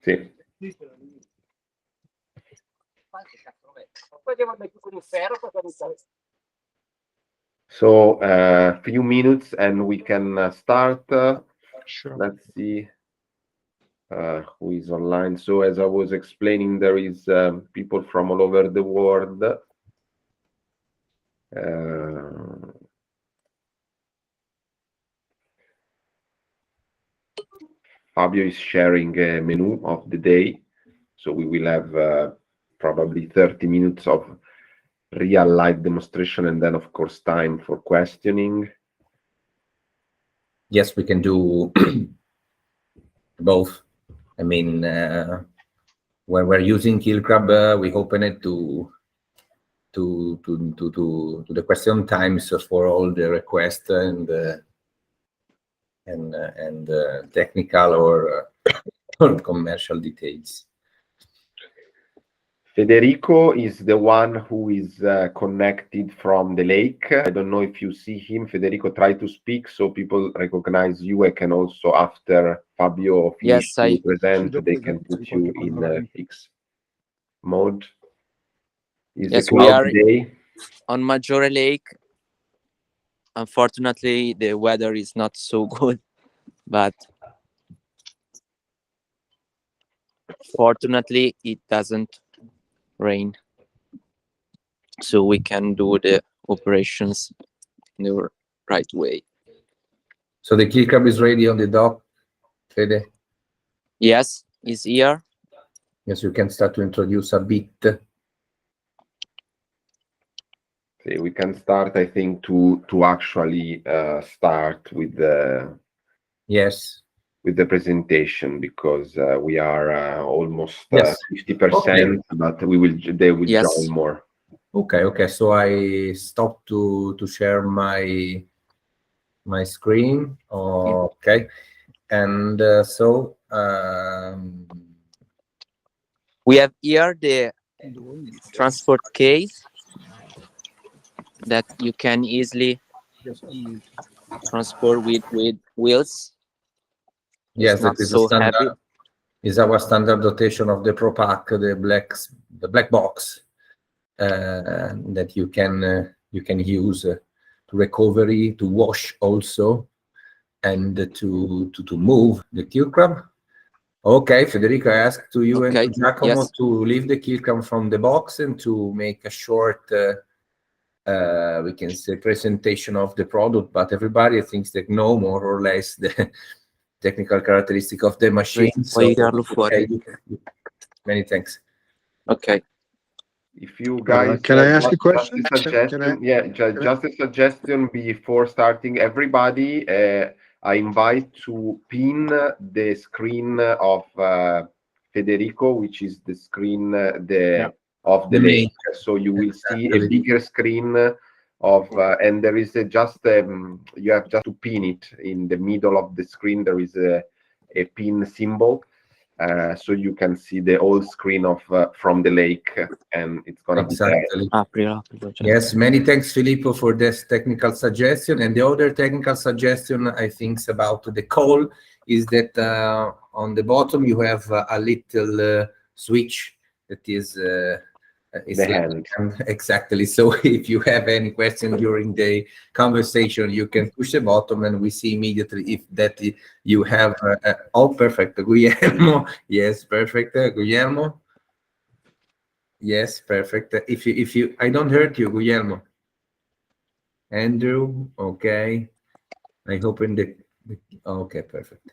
Sì. So a few minutes and we can start. Sure. Let's see who is online. So as I was explaining, there is people from all over the world. Fabio is sharing a menu of the day. So we will have probably 30 minutes of real live demonstration and then of course time for questioning. Yes, we can do both. I mean, when we're using Keelcrab, we open it to the question times for all the requests and technical or commercial details. Federico is the one who is connected from the lake. I don't know if you see him. Federico, try to speak so people recognize you. I can also, after Fabio finishes to present, they can put you in fixed mode. Is Yes, a cloudy day on Maggiore Lake. Unfortunately, the weather is not so good, but fortunately, it doesn't rain, so we can do the operations in the right way. So the Keelcrab is ready on the dock, Fede? Yes, it's here. Yes, you can start to introduce a bit. Okay, we can start, I think, to actually start with the with the presentation because we are almost 50%, okay. But they will join more. Okay. So I stopped to share my screen. Okay, and so we have here the transport case that you can easily transport with wheels. Yes, it is so heavy. Is our standard dotation of the Pro Pack, the black box that you can use to recovery, to wash also, and to move the Keelcrab. Okay, Federico, I asked to you and to Giacomo to leave the Keelcrab from the box and to make a short, we can say, presentation of the product, but everybody thinks that know more or less the technical characteristic of the machine. So, okay, many thanks. Okay. If you guys can I ask a question? Just a suggestion before starting. Everybody, I invite to pin the screen of Federico, which is the screen of the lake. So you will see a bigger screen of and there is you have just to pin it in the middle of the screen. There is a pin symbol. So you can see the whole screen of from the lake, and it's gonna be there. Yes, many thanks, Filippo, for this technical suggestion. And the other technical suggestion I think about the call is that on the bottom you have a little switch that is the hand. Exactly. So if you have any question during the conversation, you can push the button and we see immediately if that you have perfect. Guillermo, yes, perfect. Guillermo, yes, perfect. If you I don't hurt you, Guillermo. Andrew, okay. I hope in the okay, perfect.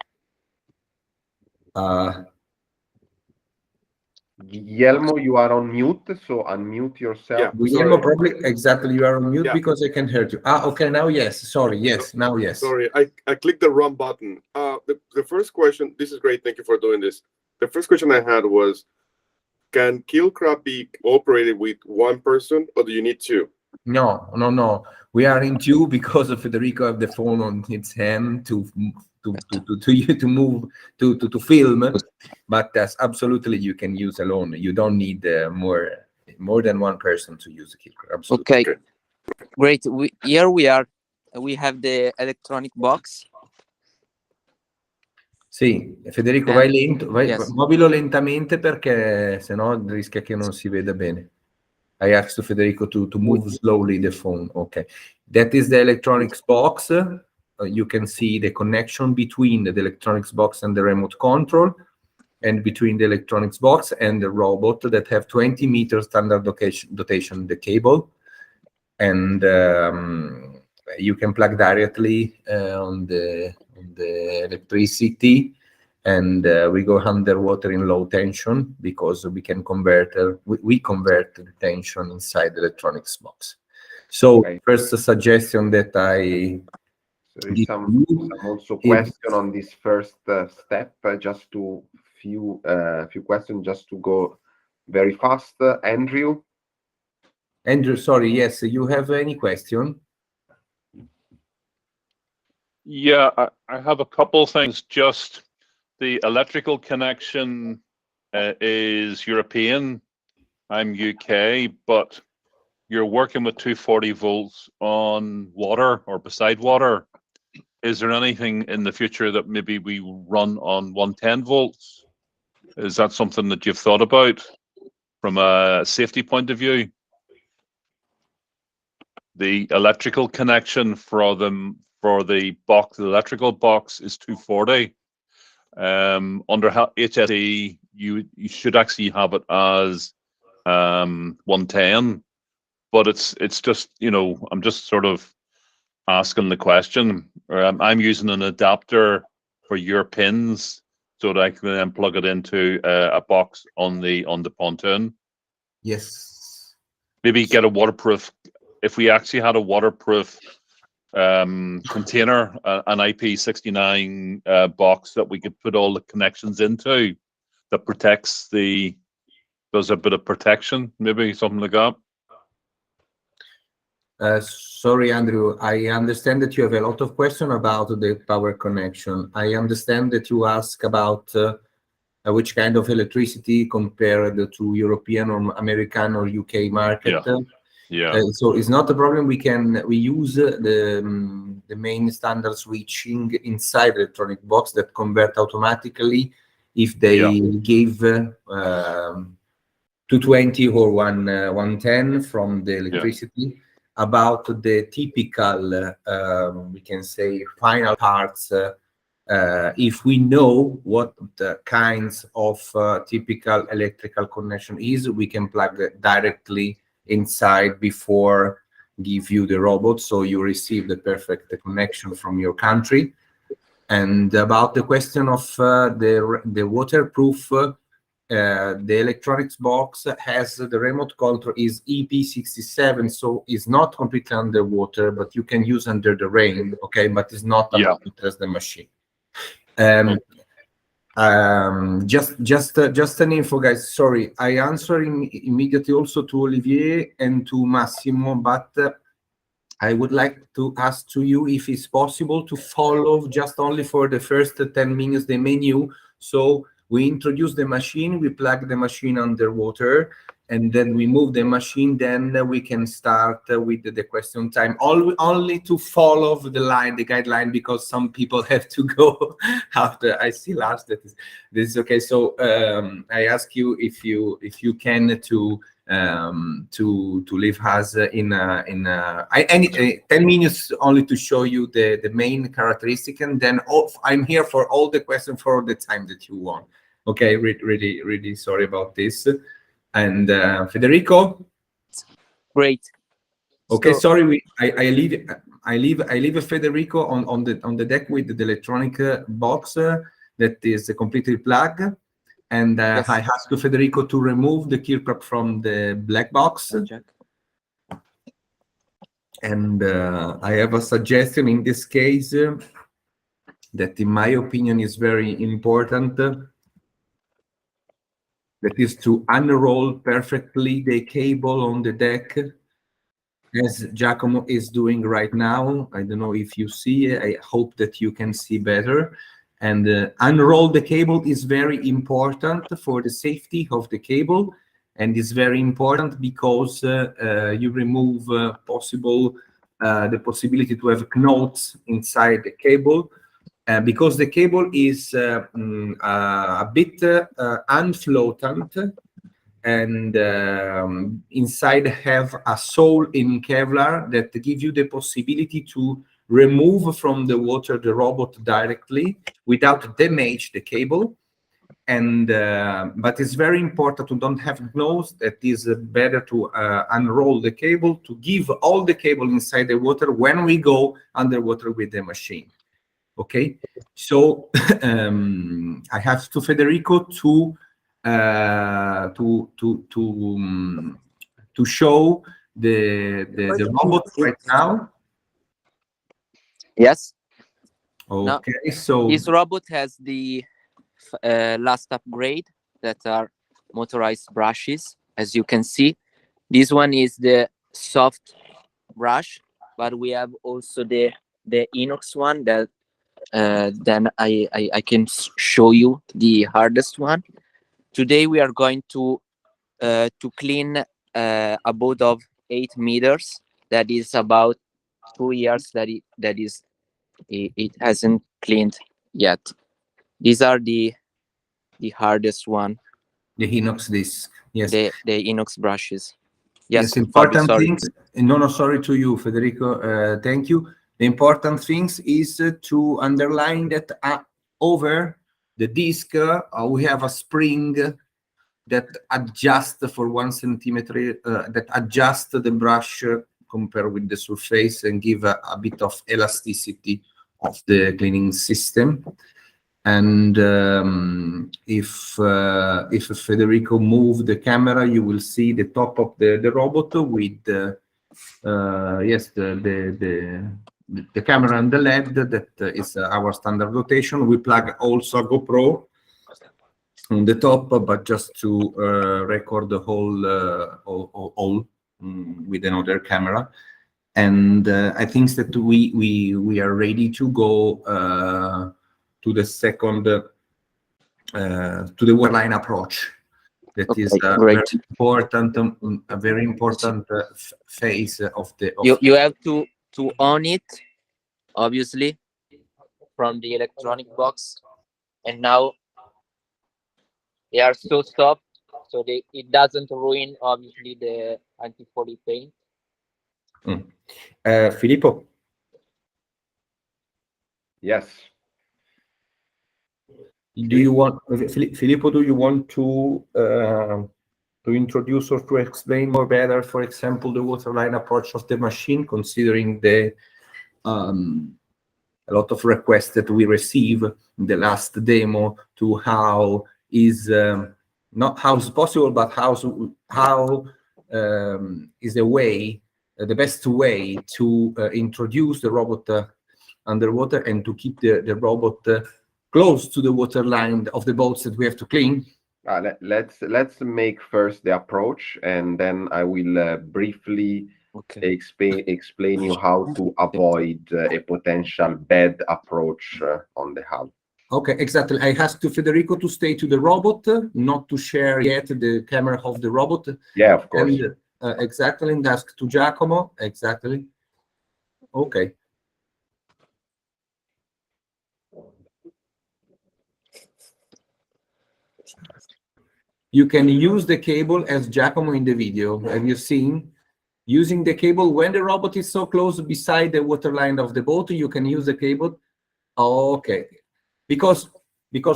Guillermo, you are on mute, so unmute yourself. Yeah, Guillermo, probably exactly you are on mute because I can hear you. Okay, now yes. Sorry, yes, now yes. Sorry, I clicked the wrong button. The first question, this is great, thank you for doing this. The first question I had was, can Keelcrab be operated with one person or do you need two? No. We are in two because of Federico have the phone on its hand to move to film, but that's absolutely you can use alone. You don't need more than one person to use the Keelcrab. Okay, great. We have the electronic box. Sì, Federico, vai lento, yes. muovilo lentamente perché sennò rischia che non si veda bene. I asked Federico to move slowly the phone. Okay. That is the electronics box. You can see the connection between the electronics box and the remote control, and between the electronics box and the robot that have 20 meters standard dotation, the cable. And you can plug directly on the electricity, and we go underwater in low tension because we can convert we convert the tension inside the electronics box. So first suggestion that I there is some also question on this first step. Just to few questions, just to go very fast. Andrew, sorry, yes, you have any question? Yeah, I have a couple things. Just the electrical connection is European. I'm UK, but you're working with 240 volts on water or beside water. Is there anything in the future that maybe we run on 110 volts? Is that something that you've thought about from a safety point of view? The electrical connection for the box, the electrical box, is 240. Under HSE, you should actually have it as 110, but it's just, you know, I'm just sort of asking the question. I'm using an adapter for your pins so that I can then plug it into a box on the pontoon. Yes. Maybe get a waterproof. If we actually had a waterproof container, an IP69 box that we could put all the connections into, that protects does a bit of protection, maybe something like that. Sorry, Andrew, I understand that you have a lot of questions about the power connection. I understand that you ask about which kind of electricity compared to European or American or UK market. Yeah. So it's not a problem. We use the main standard switching inside the electronic box that convert automatically if they give 220 or 110 from the electricity. About the typical, we can say, final parts, if we know what the kinds of typical electrical connection is, we can plug it directly inside before give you the robot, so you receive the perfect connection from your country. And about the question of the waterproof, the electronics box has the remote control is EP67, so it's not completely underwater, but you can use under the rain, okay, but it's not as the machine. Just an info, guys. Sorry, I answer immediately also to Olivier and to Massimo, but I would like to ask to you if it's possible to follow just only for the first 10 minutes the menu. So we introduce the machine, we plug the machine underwater, and then we move the machine. Then we can start with the question time. Only to follow the line, the guideline, because some people have to go after. I see Lars. This is okay. So I ask you if you can to leave us in any 10 minutes only to show you the main characteristic, and then I'm here for all the questions for all the time that you want. Okay, really sorry about this. And Federico, great. okay, so, sorry, I leave Federico on the deck with the electronic box that is completely plugged. And I asked Federico to remove the Keelcrab from the black box. And I have a suggestion in this case that, in my opinion, is very important. That is to unroll perfectly the cable on the deck, as Giacomo is doing right now. I don't know if you see. I hope that you can see better. And unroll the cable is very important for the safety of the cable, and it's very important because you remove the possibility to have knots inside the cable. because the cable is a bit unfloatant, and inside have a sole in Kevlar that give you the possibility to remove from the water the robot directly without damage the cable. And but it's very important to don't have gloves. That is better to unroll the cable, to give all the cable inside the water when we go underwater with the machine. Okay, so I have to Federico to show the robot right now. Yes. Okay, now, so this robot has the last upgrade that are motorized brushes. As you can see, this one is the soft brush, but we have also the inox one that then I can show you the hardest one. Today we are going to clean a boat of 8 meters that is about 2 years that it hasn't cleaned yet. These are the hardest one, the inox disc, yes, the inox brushes. Yes, important Fabio, sorry. things. No, sorry to you, Federico. Thank you. The important things is to underline that over the disc we have a spring that adjusts for 1 centimeter, that adjusts the brush compared with the surface and give a bit of elasticity of the cleaning system. And if Federico move the camera, you will see the top of the robot with yes, the camera and the LED. That is our standard rotation. We plug also a GoPro on the top, but just to record the whole with another camera. And I think that we are ready to go to the second to the waterline approach. That is great. a very important phase of the. You have to on it, obviously, from the electronic box, and now they are so soft, so it doesn't ruin obviously the anti-fouling paint. Filippo. Yes. Do you want, Filippo? Do you want to introduce or to explain more better, for example, the waterline approach of the machine, considering the a lot of requests that we receive in the last demo to how is not how is possible, but how is the way, the best way to introduce the robot underwater and to keep the robot close to the waterline of the boats that we have to clean. Let's make first the approach, and then I will briefly explain you how to avoid a potential bad approach on the hull. Okay, exactly. I asked to Federico to stay to the robot, not to share yet the camera of the robot. Yeah, of course. And, exactly, and ask to Giacomo. Exactly. Okay. You can use the cable as Giacomo in the video. Have you seen? Using the cable when the robot is so close beside the waterline of the boat, you can use the cable. Okay. Because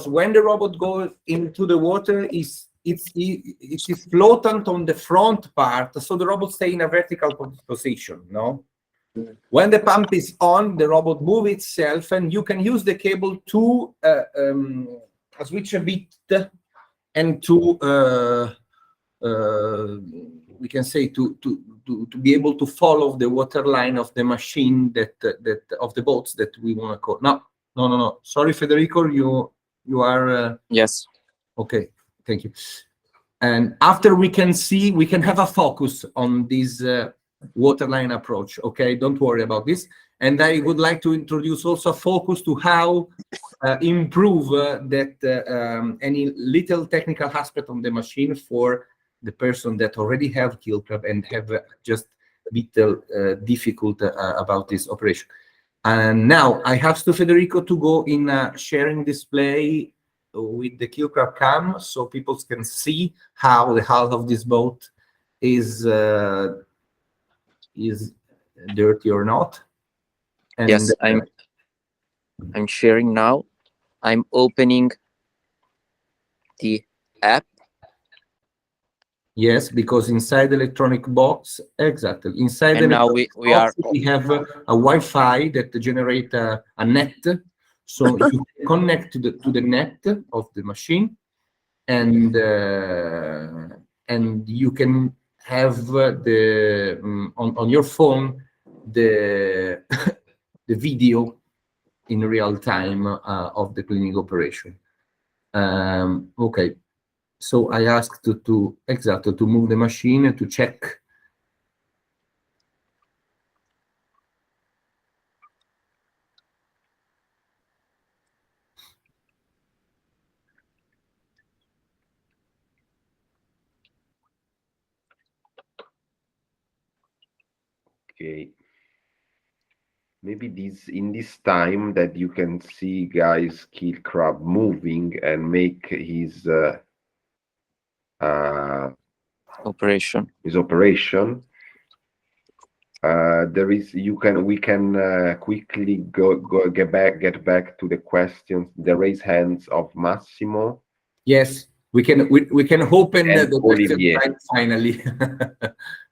when the robot goes into the water, it is floatant on the front part, so the robot stay in a vertical position. No. When the pump is on, the robot move itself, and you can use the cable to switch a bit and to we can say to be able to follow the water line of the machine that of the boats that we want to call. No. Sorry, Federico, you are yes. Okay, thank you. And after we can have a focus on this waterline approach. Okay, don't worry about this. And I would like to introduce also a focus to how improve that any little technical aspect on the machine for the person that already have Keelcrab and have just little difficult about this operation. And now I have to Federico to go in a sharing display with the Keelcrab cam, so people can see how the hull of this boat is dirty or not. And yes, I'm sharing now. I'm opening the app. Yes, because inside the electronic box, exactly, inside And the now electronic we box, are we have a Wi-Fi that generate a net, so you connect to the net of the machine, and you can have the on your phone the the video in real time of the cleaning operation. Okay. So I asked to move the machine to check. Okay. Maybe in this time that you can see guys Keelcrab moving and make his operation. There is we can quickly get back to the questions, the raise hands of Massimo. Yes, we can open the question Olivier. right finally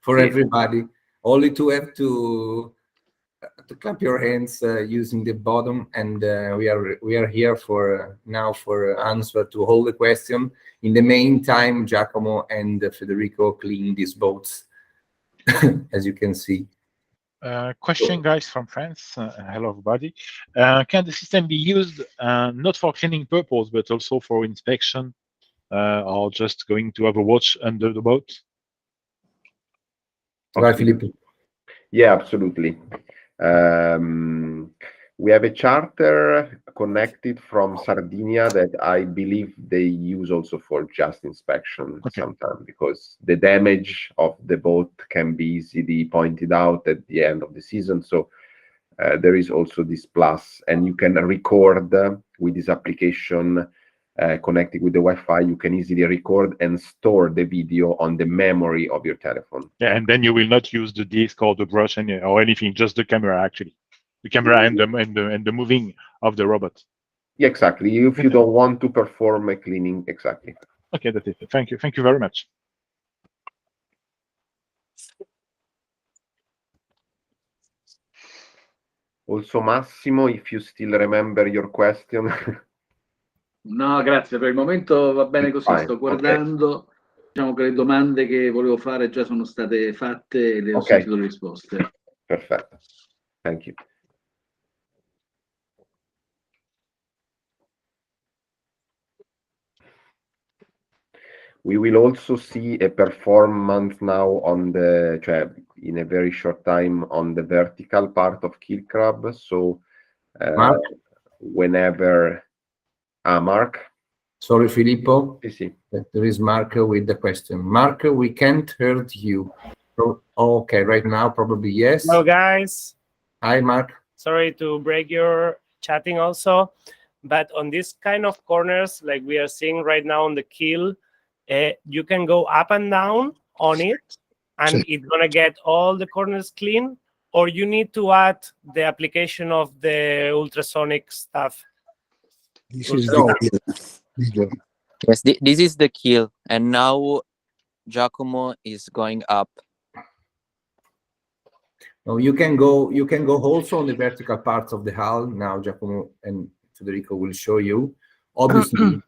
for everybody. Only to have to clap your hands using the bottom, and we are here for now for answer to all the question. In the meantime, Giacomo and Federico clean these boats, as you can see. Question, guys, from France. Hello, everybody. Can the system be used not for cleaning purpose, but also for inspection, or just going to have a watch under the boat? Right, Filippo? Yeah, absolutely. We have a charter connected from Sardinia that I believe they use also for just inspection sometimes, because the damage of the boat can be easily pointed out at the end of the season. So there is also this plus, and you can record with this application connected with the Wi-Fi. You can easily record and store the video on the memory of your telephone. Yeah, and then you will not use the disc or the brush or anything, just the camera actually. The camera and the moving of the robot. Yeah, exactly. If you don't want to perform a cleaning, exactly. Okay, that's it. Thank you. Thank you very much. Also, Massimo, if you still remember your question. No, grazie. Per il momento va bene così. Sto guardando. Diciamo che le domande che volevo fare già sono state fatte e le ho sentito le risposte. Perfetto. Thank you. We will also see a performance now on in a very short time on the vertical part of Keelcrab. So whenever Mark. Sorry, Filippo. Yes. There is Mark with the question. Mark, we can't hear you. Okay, right now probably yes. Hello, guys. Hi, Mark. Sorry to break your chatting also, but on this kind of corners like we are seeing right now on the keel, you can go up and down on it, and it's gonna get all the corners clean, or you need to add the application of the ultrasonic stuff. This is yes, this is the keel, and now Giacomo is going up. No, you can go also on the vertical parts of the hull. Now Giacomo and Federico will show you, obviously.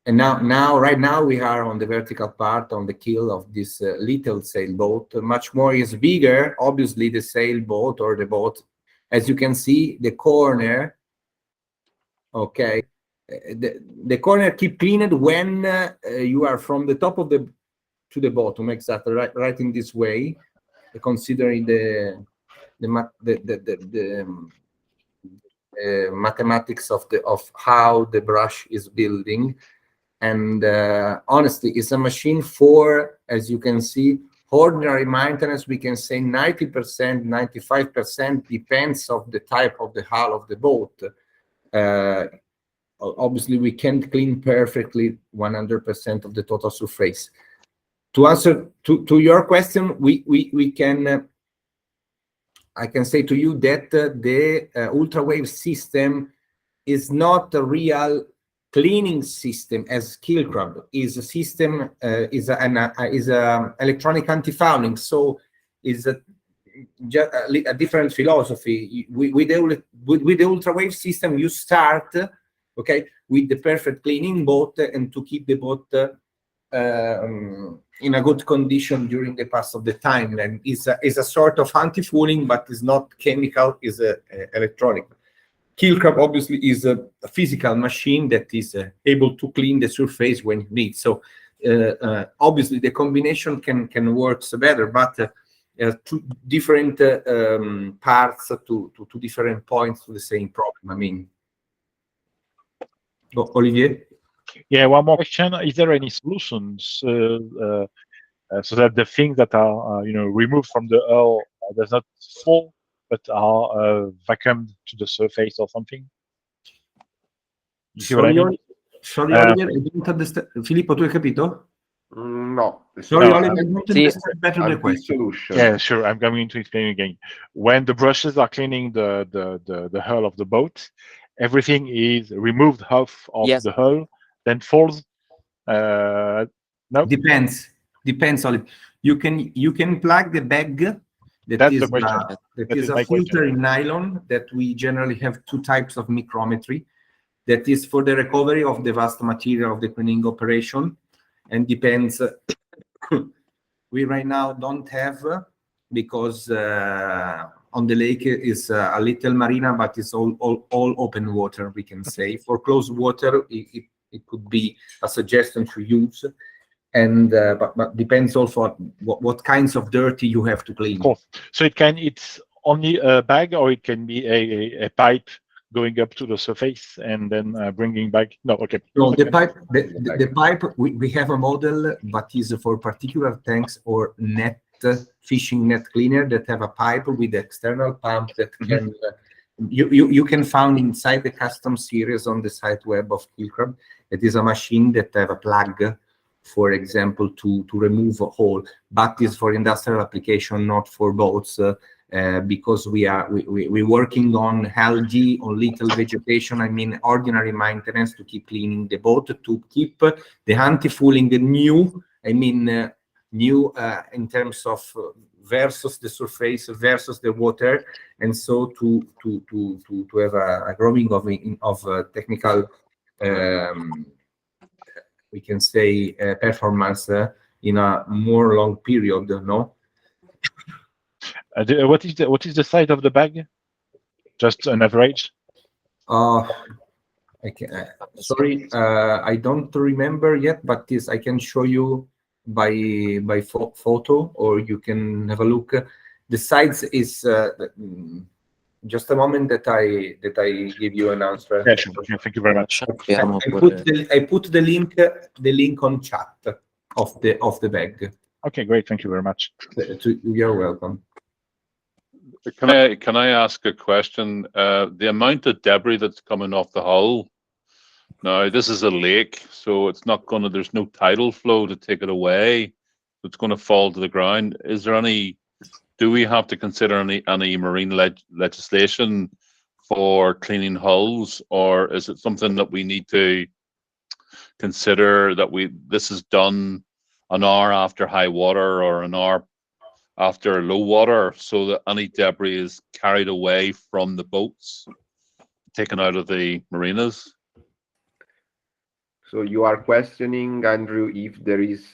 And right now we are on the vertical part on the keel of this little sailboat. Much more is bigger, obviously, the sailboat or the boat. As you can see, the corner, okay, the corner keep cleaned when you are from the top of to the bottom, exactly, right in this way, considering the mathematics of how the brush is building. And honestly, it's a machine for, as you can see, ordinary maintenance, we can say 90%, 95% depends of the type of the hull of the boat. Obviously, we can't clean perfectly 100% of the total surface. To answer to your question, we can. I can say to you that the ultrawave system is not a real cleaning system as Keelcrab is a system, is a electronic anti-fouling, so is a different philosophy. With the ultrawave system, you start, okay, with the perfect cleaning boat, and to keep the boat in a good condition during the pass of the time. And is a sort of anti-fouling, but is not chemical, is electronic. Keelcrab obviously is a physical machine that is able to clean the surface when you need. So obviously the combination can work better, but two different parts to different points to the same problem. I mean, Olivier? Yeah, one more question. Is there any solutions so that the things that are removed from the hull does not fall, but are vacuumed to the surface or something? You see what I mean? Sorry, Olivier, I didn't understand. Filippo, tu hai capito? No. Sorry, No, Olivier, I don't understand better the question. Solution. Yeah, sure. I'm going to explain again. When the brushes are cleaning the hull of the boat, everything is removed half of the hull, then falls. No. Depends, Olivier. You can plug the bag. That is a filter in nylon that we generally have two types of micrometry. That is for the recovery of the vast material of the cleaning operation, and depends. We right now don't have, because on the lake is a little marina, but it's all open water, we can say. For closed water, it could be a suggestion to use, and but depends also on what kinds of dirty you have to clean. Cool. So it's only a bag, or it can be a pipe going up to the surface and then bringing back. No, okay. No, the pipe. The pipe. We have a model, but is for particular tanks or fishing net cleaner that have a pipe with external pump that can. You can find inside the custom series on the site web of Keelcrab. It is a machine that have a plug, for example, to remove a hole, but is for industrial application, not for boats. Because we're working on algae, on little vegetation. I mean, ordinary maintenance to keep cleaning the boat, to keep the anti-fouling new. I mean, new in terms of versus the surface versus the water, and so to have a growing of technical, we can say, performance in a more long period. No. What is the size of the bag? Just an average. Sorry, I don't remember yet, but this I can show you by photo, or you can have a look. The size is just a moment that I give you an answer. Yeah, sure. Okay, thank you very much. I put the link on chat of the bag. Okay, great. Thank you very much. You're welcome. Can I ask a question? The amount of debris that's coming off the hull. Now, this is a lake, so it's not going to. There's no tidal flow to take it away. It's going to fall to the ground. Is there any? Do we have to consider any marine legislation for cleaning hulls, or is it something that we need to consider that this is done an hour after high water or an hour after low water, so that any debris is carried away from the boats, taken out of the marinas? So you are questioning, Andrew, if there is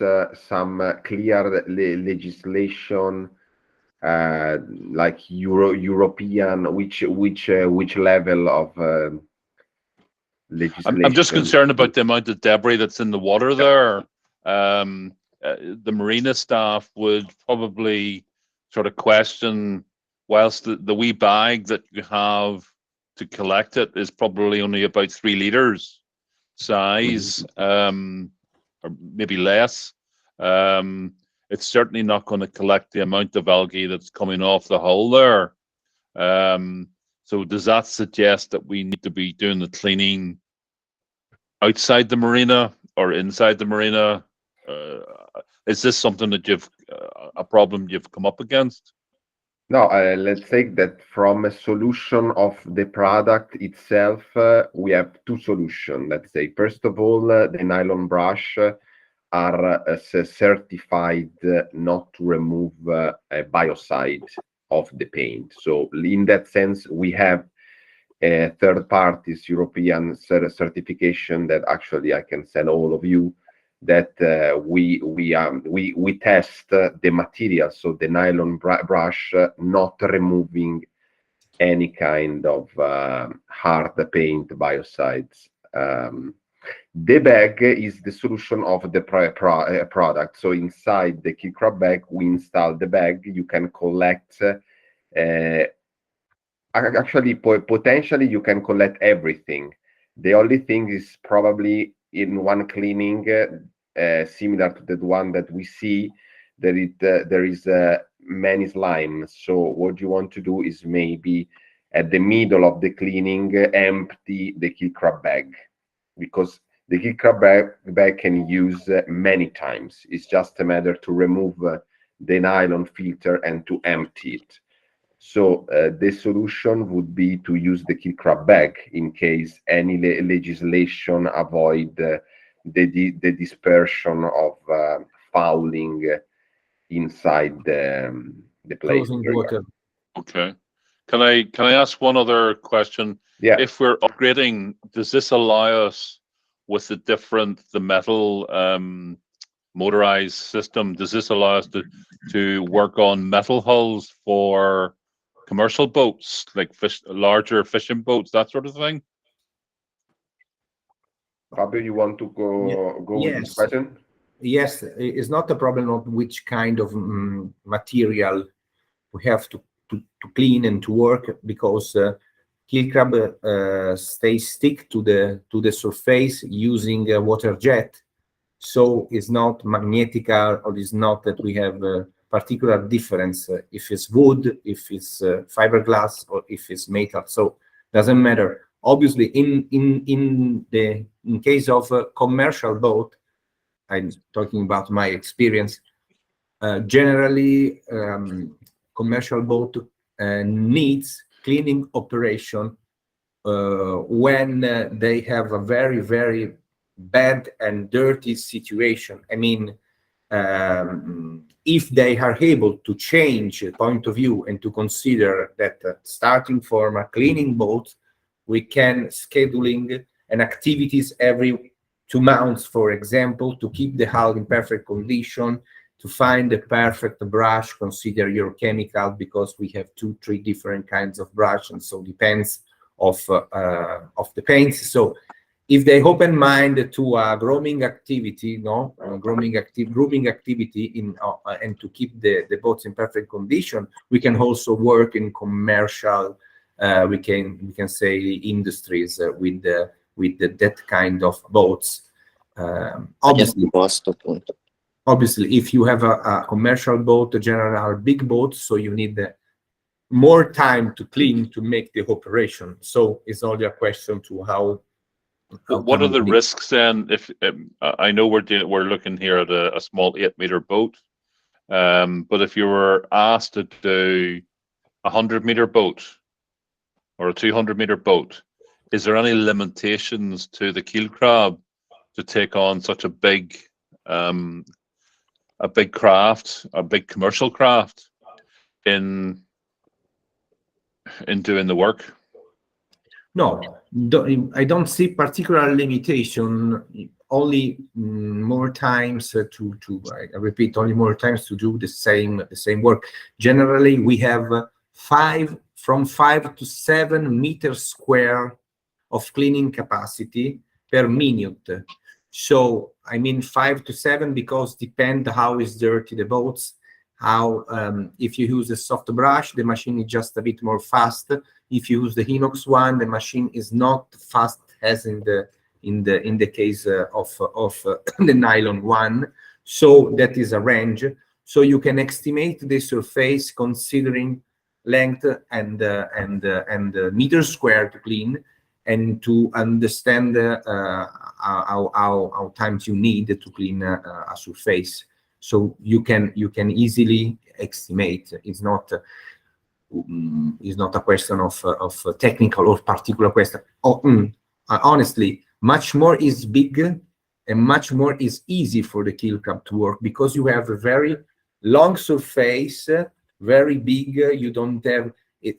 some clear legislation, like European, which level of legislation? I'm just concerned about the amount of debris that's in the water there. The marina staff would probably sort of question, whilst the wee bag that you have to collect it is probably only about 3 liters size, or maybe less. it's certainly not going to collect the amount of algae that's coming off the hull there. So does that suggest that we need to be doing the cleaning outside the marina or inside the marina? Is this something that a problem you've come up against? No, let's say that from a solution of the product itself, we have two solutions. Let's say, first of all, the nylon brush are certified not to remove a biocide of the paint. So in that sense, we have a third party's European certification that actually I can send all of you, that we test the material, so the nylon brush, not removing any kind of hard paint biocides. The bag is the solution of the product. So inside the Keelcrab bag, we install the bag. You can collect. Actually, potentially, you can collect everything. The only thing is probably in one cleaning, similar to the one that we see, there is many slime. So what you want to do is maybe at the middle of the cleaning, empty the Keelcrab bag, because the Keelcrab bag can use many times. It's just a matter to remove the nylon filter and to empty it. So the solution would be to use the Keelcrab bag in case any legislation avoid the dispersion of fouling inside the place. Water. Okay. Can I ask one other question? Yeah. If we're upgrading, does this allow us with the metal motorized system? Does this allow us to work on metal hulls for commercial boats, like larger fishing boats, that sort of thing? Fabio, you want to go Yes. with this question? Yes, it's not a problem of which kind of material we have to clean and to work, because Keelcrab stick to the surface using a water jet, so it's not magnetical, or it's not that we have a particular difference if it's wood, if it's fiberglass, or if it's metal. So doesn't matter. Obviously, in case of a commercial boat, I'm talking about my experience. Generally, commercial boat needs cleaning operation when they have a very, very bad and dirty situation. I mean, if they are able to change the point of view and to consider that starting from a cleaning boat, we can scheduling an activities every 2 months, for example, to keep the hull in perfect condition, to find the perfect brush, consider your chemical, because we have 2-3 different kinds of brush, and so depends of the paints. So if they open mind to a grooming activity, grooming activity and to keep the boats in perfect condition, we can also work in commercial, we can say industries with that kind of boats. Obviously, if you have a commercial boat, a general big boat, so you need more time to clean to make the operation. So it's only a question to how. What are the risks then? If I know we're looking here at a small 8-meter boat, but if you were asked to do a 100-meter boat or a 200-meter boat, is there any limitations to the Keelcrab to take on such a big craft, a big commercial craft, in doing the work? No, I don't see particular limitation. Only more times I repeat, only more times to do the same work. Generally, we have from 5 to 7 meters square of cleaning capacity per minute. So I mean 5 to 7 because depend how is dirty the boats. How if you use a soft brush, the machine is just a bit more fast. If you use the inox one, the machine is not fast as in the case of the nylon one. So that is a range. So you can estimate the surface considering length and meters squared to clean, and to understand how times you need to clean a surface. So you can easily estimate. It's not a question of technical or particular question. Honestly, much more is big and much more is easy for the Keelcrab to work, because you have a very long surface, very big. You don't have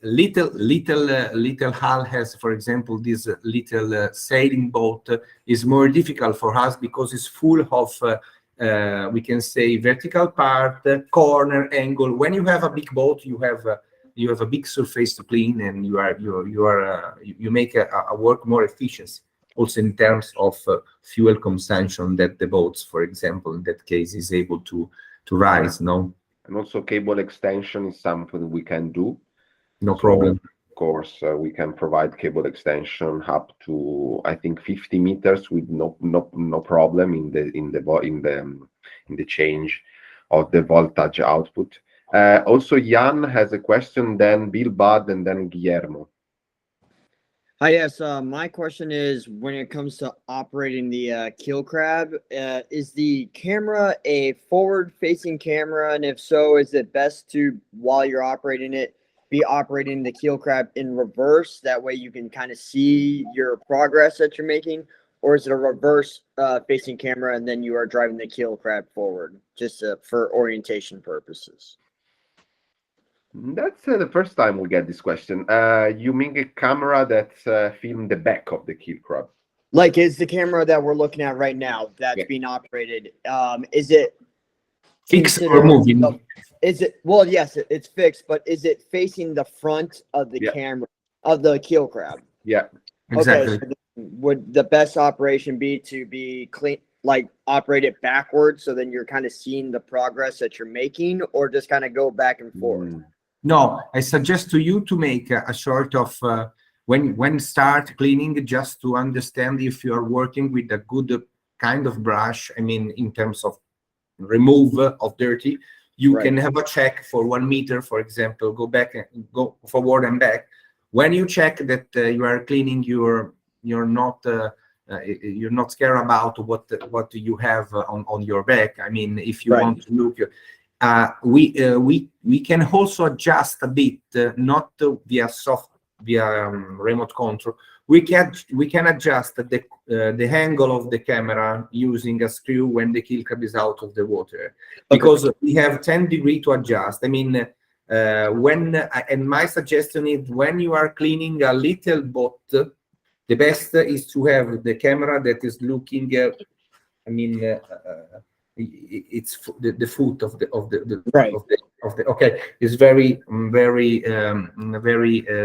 little hull has, for example, this little sailing boat is more difficult for us because it's full of we can say vertical part, corner, angle. When you have a big boat, you have a big surface to clean, and you make a work more efficient. Also in terms of fuel consumption, that the boats, for example, in that case, is able to rise. No. And also cable extension is something we can do. No problem. Of course, we can provide cable extension up to, I think, 50 meters with no problem in the change of the voltage output. Also, Jan has a question, then Bill Budd, and then Guillermo. Hi, yes. My question is, when it comes to operating the Keelcrab, is the camera a forward-facing camera? And if so, is it best to, while you're operating it, be operating the Keelcrab in reverse? That way you can kind of see your progress that you're making. Or is it a reverse facing camera and then you are driving the Keelcrab forward, just for orientation purposes? That's the first time we get this question. You mean a camera that's filmed the back of the Keelcrab? Like, is the camera that we're looking at right now that's being operated, is it fixed or moving? Is it, well, yes, it's fixed, but is it facing the front of the camera of the Keelcrab? Yeah, exactly. Okay, so would the best operation be to be clean, like operate it backwards, so then you're kind of seeing the progress that you're making, or just kind of go back and forth? No, I suggest to you to make a sort of when start cleaning, just to understand if you are working with a good kind of brush. I mean, in terms of remove of dirty, you can have a check for 1 meter, for example. Go back and go forward and back. When you check that you are cleaning, you're not scared about what you have on your back. I mean, if you want to look. We can also adjust a bit, not via remote control. We can adjust the angle of the camera using a screw when the Keelcrab is out of the water, because we have 10 degrees to adjust. I mean, and my suggestion is, when you are cleaning a little boat, the best is to have the camera that is looking. I mean. It's the foot of the okay. It's very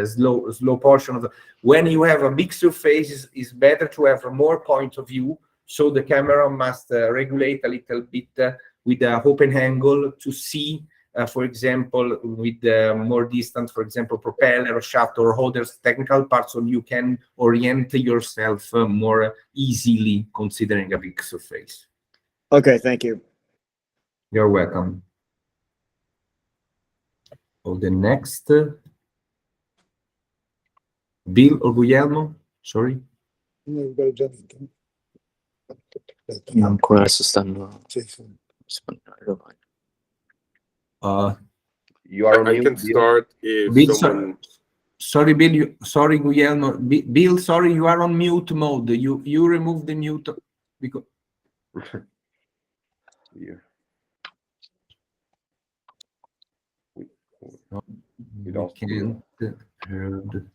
slow portion of the. When you have a big surface, it's better to have more point of view. So the camera must regulate a little bit with an open angle to see, for example, with more distant, for example, propeller or shaft or other technical parts, so you can orient yourself more easily considering a big surface. Okay, thank you. You're welcome. Oh, the next, Bill or Guglielmo? Sorry. Ancora si stanno. You are on I mute, can Bill. start if Bill, someone. Sorry, Bill. Sorry, Guglielmo. Bill, sorry, you are on mute mode. You remove the mute because. Yeah. We can't heard.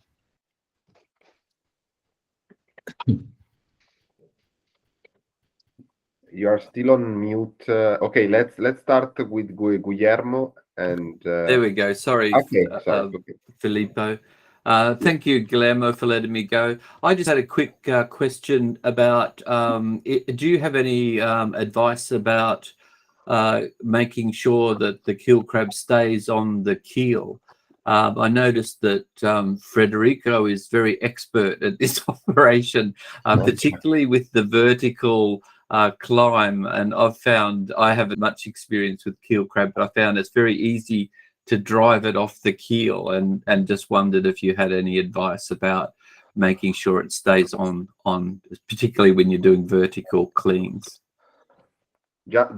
You are still on mute. Okay, let's start with Guillermo and. There we go. Sorry, Filippo. Thank you, Guillermo, for letting me go. I just had a quick question about, do you have any advice about making sure that the Keelcrab stays on the keel? I noticed that Federico is very expert at this operation, particularly with the vertical climb, and I haven't much experience with keel crab, but I found it's very easy to drive it off the keel, and just wondered if you had any advice about making sure it stays on, particularly when you're doing vertical cleans.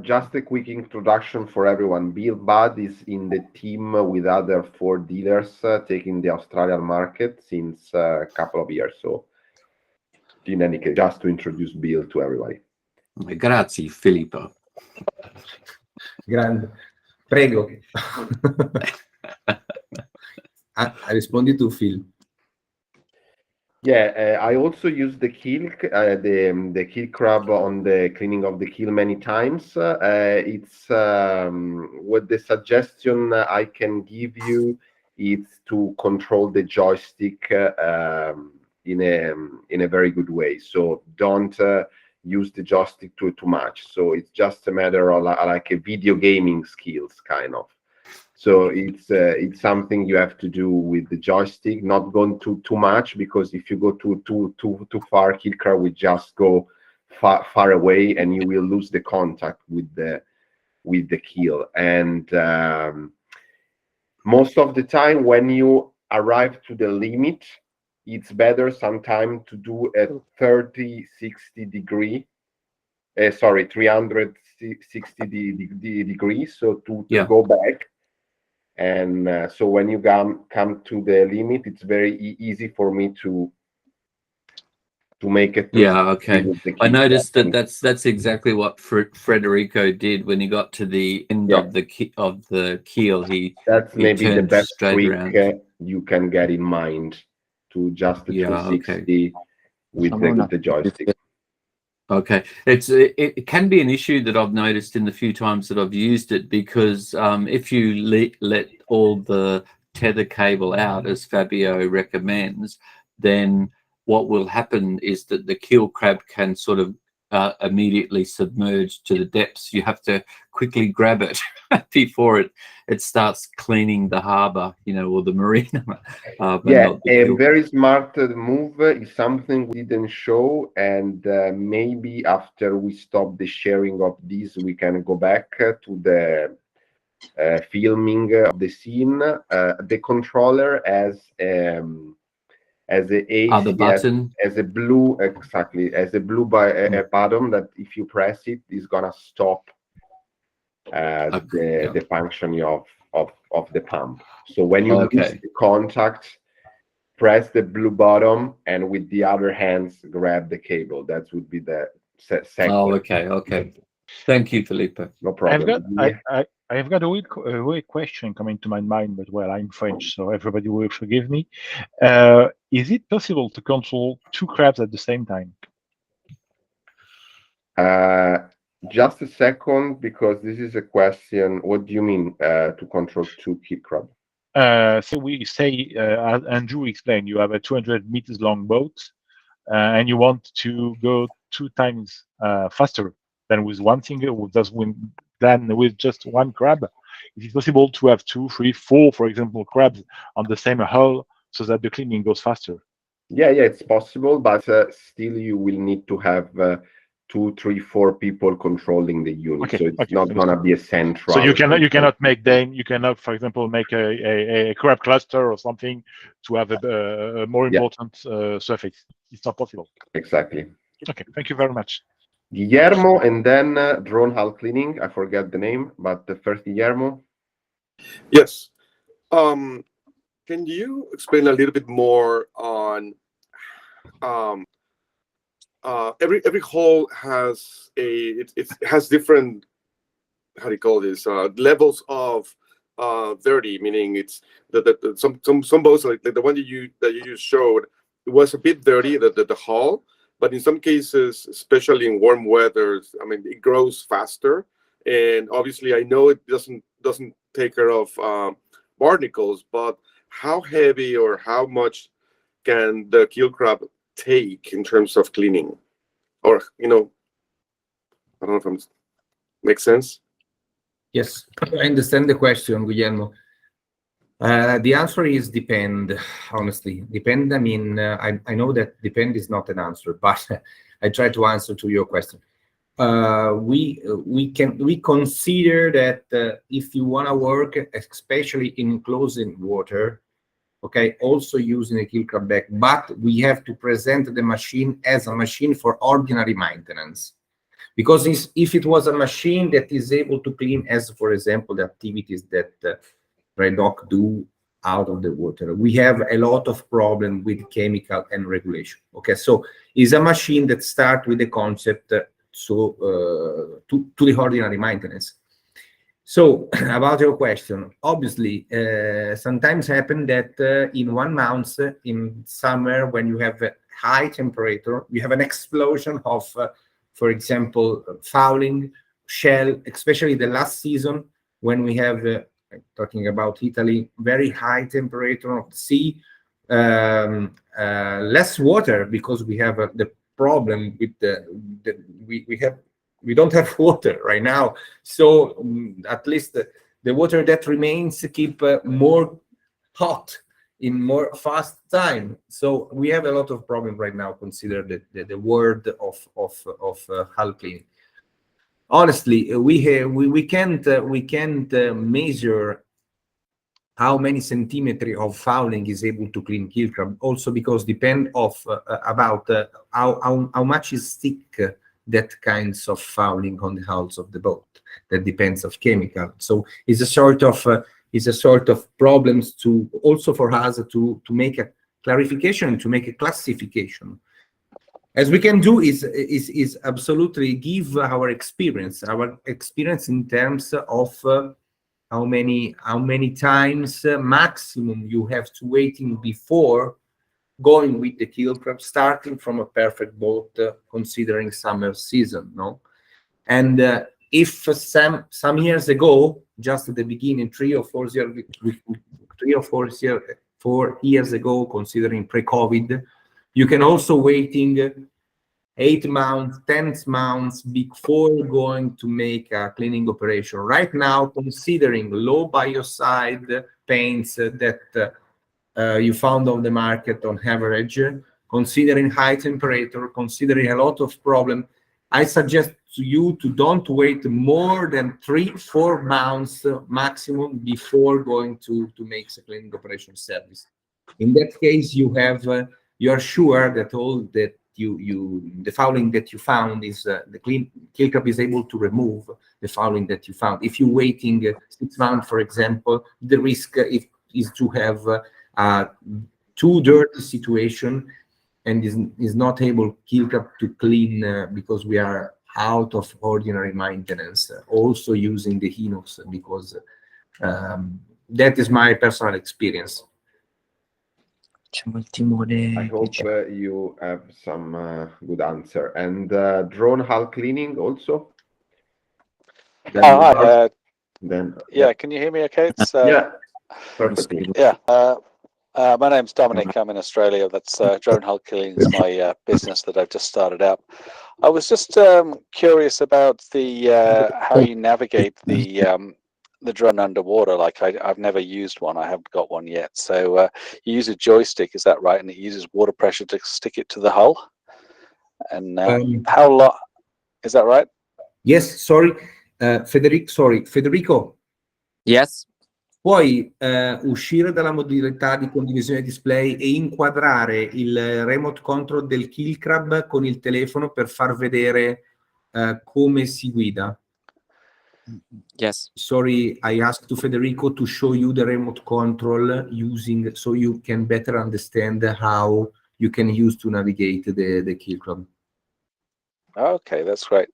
Just a quick introduction for everyone. Bill Budd is in the team with other 4 dealers taking the Australian market since a couple of years. So, in any case, just to introduce Bill to everybody. Grazie, Filippo. Grande. Prego. Rispondi tu, Phil. Yeah, I also use the Keelcrab on the cleaning of the keel many times. It's what the suggestion I can give you is to control the joystick in a very good way. So don't use the joystick too much. So it's just a matter of like a video gaming skills kind of. So it's something you have to do with the joystick, not going too much, because if you go too far, Keelcrab will just go far away, and you will lose the contact with the keel. And most of the time, when you arrive to the limit, it's better sometimes to do a 360 degree. 360 degrees. So to go back. And so when you come to the limit, it's very easy for me to make it. Okay. I noticed that's exactly what Federico did when he got to the end of the keel. That's he maybe the best trick around. You can get in mind, to just the 360 with the joystick. Okay, it can be an issue that I've noticed in the few times that I've used it, because if you let all the tether cable out, as Fabio recommends, then what will happen is that the Keelcrab can sort of immediately submerge to the depths. You have to quickly grab it before it starts cleaning the harbor, or the marina. A very smart move is something we didn't show, and maybe after we stop the sharing of this, we can go back to the filming of the scene. The controller as a button, as a blue button that if you press it is gonna stop the function of the pump. So when you lose the contact, press the blue button, and with the other hands grab the cable. That would be the second. Okay. Thank you, Filippo. No problem. I've got a weird question coming to my mind, but well, I'm French, so everybody will forgive me. Is it possible to control 2 crabs at the same time? Just a second, because this is a question. What do you mean to control 2 Keelcrab? So we say, as Andrew explained, you have a 200 meters long boat, and you want to go 2 times faster than with one single, than with just one crab. Is it possible to have 2, 3, 4, for example, crabs on the same hull so that the cleaning goes faster? Yeah, it's possible, but still you will need to have 2, 3, 4 people controlling the unit. So it's not gonna be a central. So you cannot, for example, make a crab cluster or something to have a more important surface. It's not possible. Exactly. Okay, thank you very much. Guillermo, and then drone hull cleaning. I forget the name, but the first Guillermo. Yes. Can you explain a little bit more on every hull has it has different, how do you call this, levels of dirty, meaning it's some boats like the one that you just showed, it was a bit dirty, the hull. But in some cases, especially in warm weather, I mean, it grows faster, and obviously, I know it doesn't take care of barnacles. But how heavy or how much can the Keelcrab take in terms of cleaning? Or I don't know if it makes sense. Yes, I understand the question, Guillermo. The answer is depend, honestly. Depend, I mean, I know that depend is not an answer, but I try to answer to your question. we consider that if you want to work, especially in closing water, okay, also using a Keelcrab bag, but we have to present the machine as a machine for ordinary maintenance. Because if it was a machine that is able to clean, as for example, the activities that Red Dock do out of the water, we have a lot of problem with chemical and regulation. Okay, so it's a machine that starts with the concept to the ordinary maintenance. So about your question, obviously, sometimes happen that in 1 month in summer, when you have a high temperature, you have an explosion of, for example, fouling, shell, especially the last season when we have, talking about Italy, very high temperature of the sea, less water because we have the problem with we don't have water right now, so at least the water that remains keep more hot in more fast time. So we have a lot of problem right now. Consider the word of hull cleaning. Honestly, we can't measure how many centimeters of fouling is able to clean Keelcrab. Also because depend of about how much is thick that kinds of fouling on the hulls of the boat. That depends of chemical. So it's a sort of problems to also for us to make a clarification, to make a classification. As we can do is absolutely give our experience in terms of how many times maximum you have to waiting before going with the Keelcrab, starting from a perfect boat, considering summer season, no? And if some years ago, just at the beginning, 3 or 4 years ago, considering pre-COVID, you can also waiting 8 months, 10 months before going to make a cleaning operation. Right now, considering low biocide paints that you found on the market on average, considering high temperature, considering a lot of problem, I suggest to you to don't wait more than 3-4 months maximum before going to make the cleaning operation service. In that case, you are sure that all that the fouling that you found is the Keelcrab is able to remove the fouling that you found. If you're waiting 6 months, for example, the risk is to have too dirty situation and is not able Keelcrab to clean because we are out of ordinary maintenance, also using the inox, because that is my personal experience. I hope you have some good answer. And drone hull cleaning also? Hi. Yeah, can you hear me okay? It's, yeah, perfectly. Yeah. My name's Dominic. I'm in Australia. That's drone hull cleaning is my business that I've just started out. I was just curious about the how you navigate the drone underwater. Like I've never used one. I haven't got one yet. So you use a joystick, is that right? And it uses water pressure to stick it to the hull. And how long? Is that right? Yes. Sorry, Federico. Yes. Puoi uscire dalla modalità di condivisione display e inquadrare il remote control del Keelcrab con il telefono per far vedere come si guida. Yes. Sorry, I asked to Federico to show you the remote control using, so you can better understand how you can use to navigate the Keelcrab. Okay, that's great.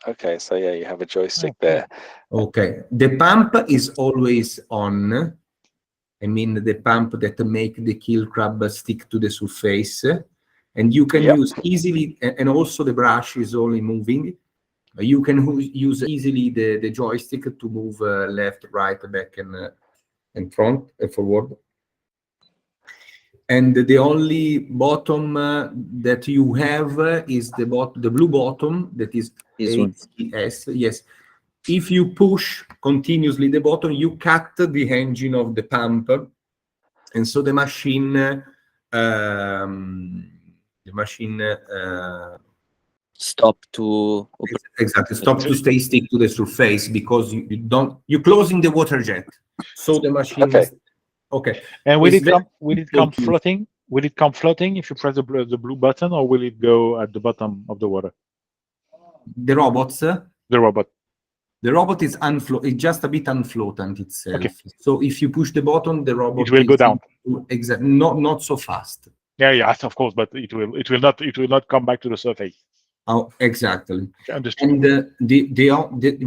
Okay, so yeah, you have a joystick there. Okay, the pump is always on. I mean, the pump that make the Keelcrab stick to the surface, and you can use easily, and also the brush is only moving. You can use easily the joystick to move left, right, back, and front, forward. And the only bottom that you have is the blue bottom that is ACS. Yes. If you push continuously the button, you cut the engine of the pump, and so the machine stop to exactly stop to stay stick to the surface, because you're closing the water jet, so the machine is okay. And will it come floating? Will it come floating if you press the blue button, or will it go at the bottom of the water? The robots. The robot. The robot is it's just a bit unfloatant itself. Okay. So if you push the button, the robot it will go down. Exactly, not so fast. Yeah, of course, but it will not come back to the surface. Oh, exactly. Understood. And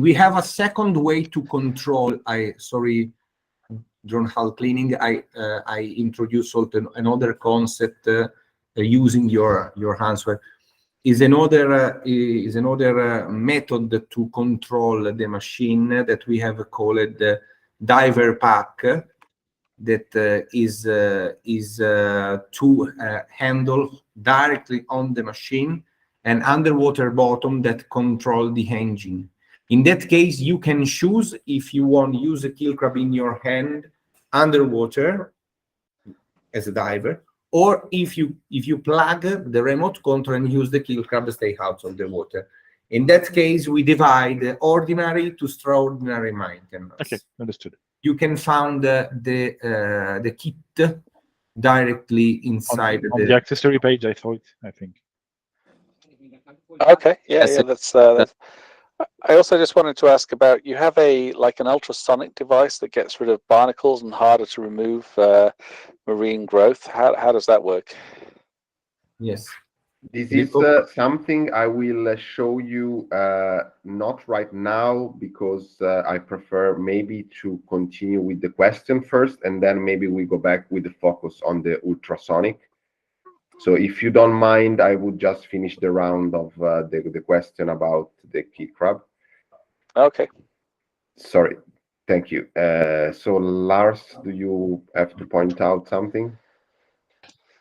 we have a second way to control. Sorry, drone hull cleaning. I introduced another concept using your answer. Is another method to control the machine that we have called the diver pack, that is two handle directly on the machine and underwater bottom that control the engine. In that case, you can choose if you want to use a Keelcrab in your hand underwater as a diver, or if you plug the remote control and use the Keelcrab to stay out of the water. In that case, we divide ordinary to extraordinary maintenance. Okay, understood. You can find the kit directly inside on the accessory page. I think. Okay, yeah, that's. I also just wanted to ask about, you have an ultrasonic device that gets rid of barnacles and harder to remove marine growth. How does that work? Yes. This is something I will show you, not right now, because I prefer maybe to continue with the question first, and then maybe we go back with the focus on the ultrasonic. So if you don't mind, I would just finish the round of the question about the Keelcrab. Okay. Sorry. Thank you. So Lars, do you have to point out something?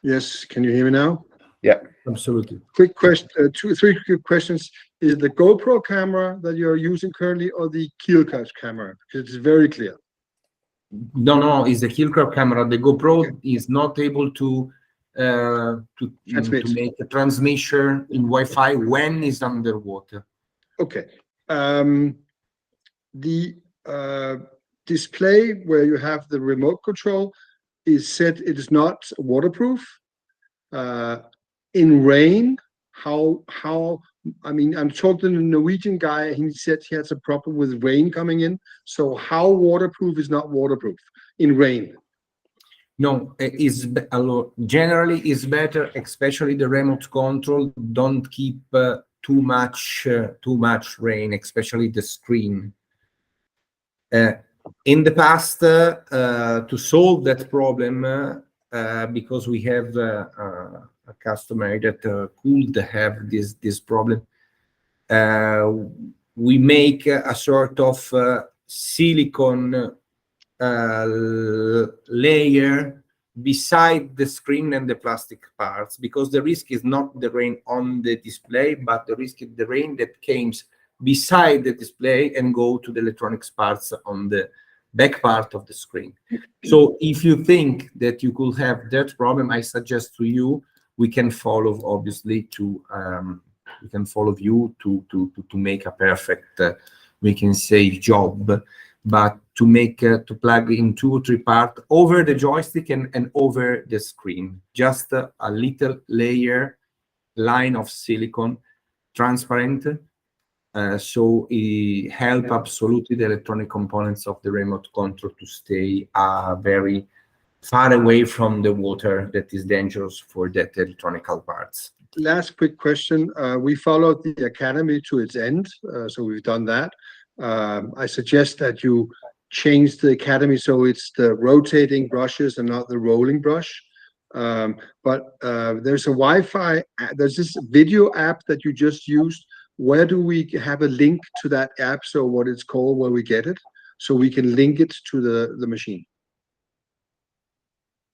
Yes. Can you hear me now? Yeah, absolutely. Quick question, three quick questions. Is the GoPro camera that you're using currently, or the Keelcrab camera? Because it's very clear. No, it's the Keelcrab camera. The GoPro is not able to make a transmission in Wi-Fi when it's underwater. Okay. The display where you have the remote control is said it is not waterproof. In rain, I mean, I'm talking to a Norwegian guy, and he said he has a problem with rain coming in. So how waterproof is not waterproof in rain? No, generally it's better, especially the remote control. Don't keep too much rain, especially the screen. In the past, to solve that problem, because we have a customer that could have this problem, we make a sort of silicone layer beside the screen and the plastic parts, because the risk is not the rain on the display, but the risk is the rain that comes beside the display and go to the electronics parts on the back part of the screen. So if you think that you could have that problem, I suggest to you, we can follow, obviously, we can follow you to make a perfect, we can say, job. But to plug in 2 or 3 parts over the joystick and over the screen, just a little line of silicone, transparent, so it helps absolutely the electronic components of the remote control to stay very far away from the water that is dangerous for that electronic parts. Last quick question. We followed the academy to its end, so we've done that. I suggest that you change the academy so it's the rotating brushes and not the rolling brush. But there's a Wi-Fi, there's this video app that you just used. Where do we have a link to that app, so what it's called, where we get it, so we can link it to the machine?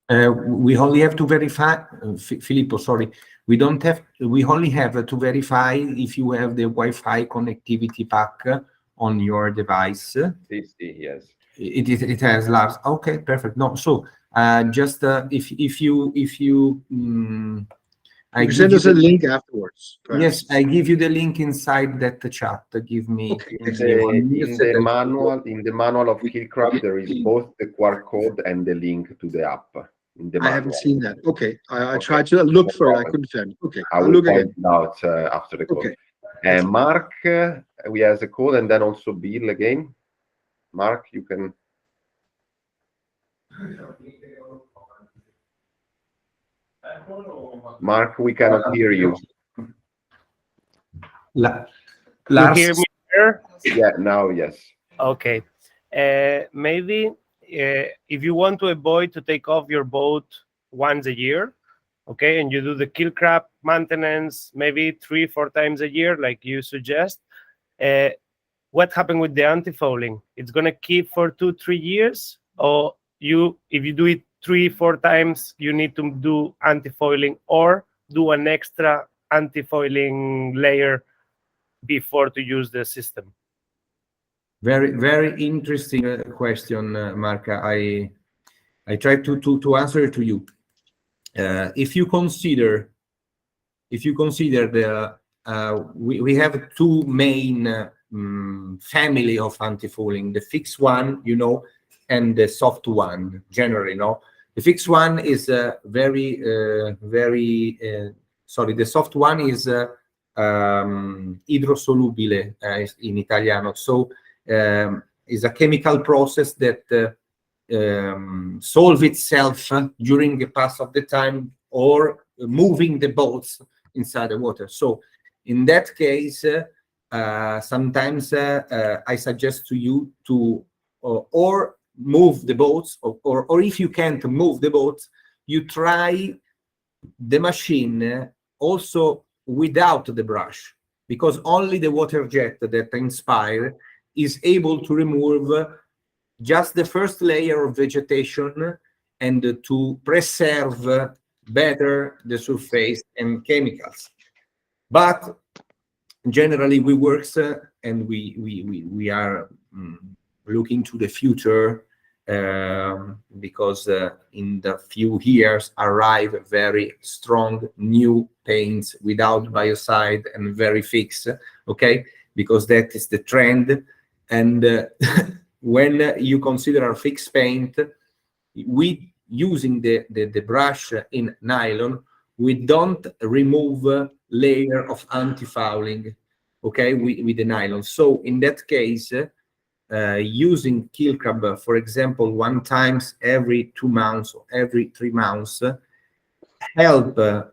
We only have to verify, Filippo, sorry. We only have to verify if you have the Wi-Fi connectivity pack on your device. Yes. It has labs. Okay, perfect. No, so just if you You send us a link afterwards. Yes, I give you the link inside that chat. Give me, in the manual of Keelcrab, there is both the QR code and the link to the app. In the I haven't seen that. Okay, I tried to look for it. I couldn't find it. Okay, I will look point again. it out after the call. Okay. Mark, we have a call, and then also Bill again. Mark, you can. Mark, we cannot hear you. You hear me here? Yeah, now yes. Okay. Maybe if you want to avoid to take off your boat once a year, okay, and you do the Keelcrab maintenance maybe 3-4 times a year, like you suggest, what happened with the anti-fouling? It's gonna keep for 2-3 years, or if you do it 3-4 times, you need to do anti-foiling or do an extra anti-foiling layer before to use the system. Very, very interesting question, Mark. I try to answer to you. If you consider the we have two main family of anti-fouling: the fixed one, and the soft one. Generally, the fixed one is very sorry. The soft one is idrosolubile in Italiano. So is a chemical process that solve itself during the pass of the time or moving the boats inside the water. So in that case, sometimes I suggest to you to or move the boats, or if you can't move the boats, you try the machine also without the brush, because only the water jet that inspire is able to remove just the first layer of vegetation and to preserve better the surface and chemicals. But generally we work and we are looking to the future, because in the few years arrive very strong new paints without biocide and very fixed, okay, because that is the trend. And when you consider a fixed paint, we using the brush in nylon, we don't remove layer of anti-fouling, okay, with the nylon. So in that case, using Keelcrab, for example, 1 time every 2 months or every 3 months, help the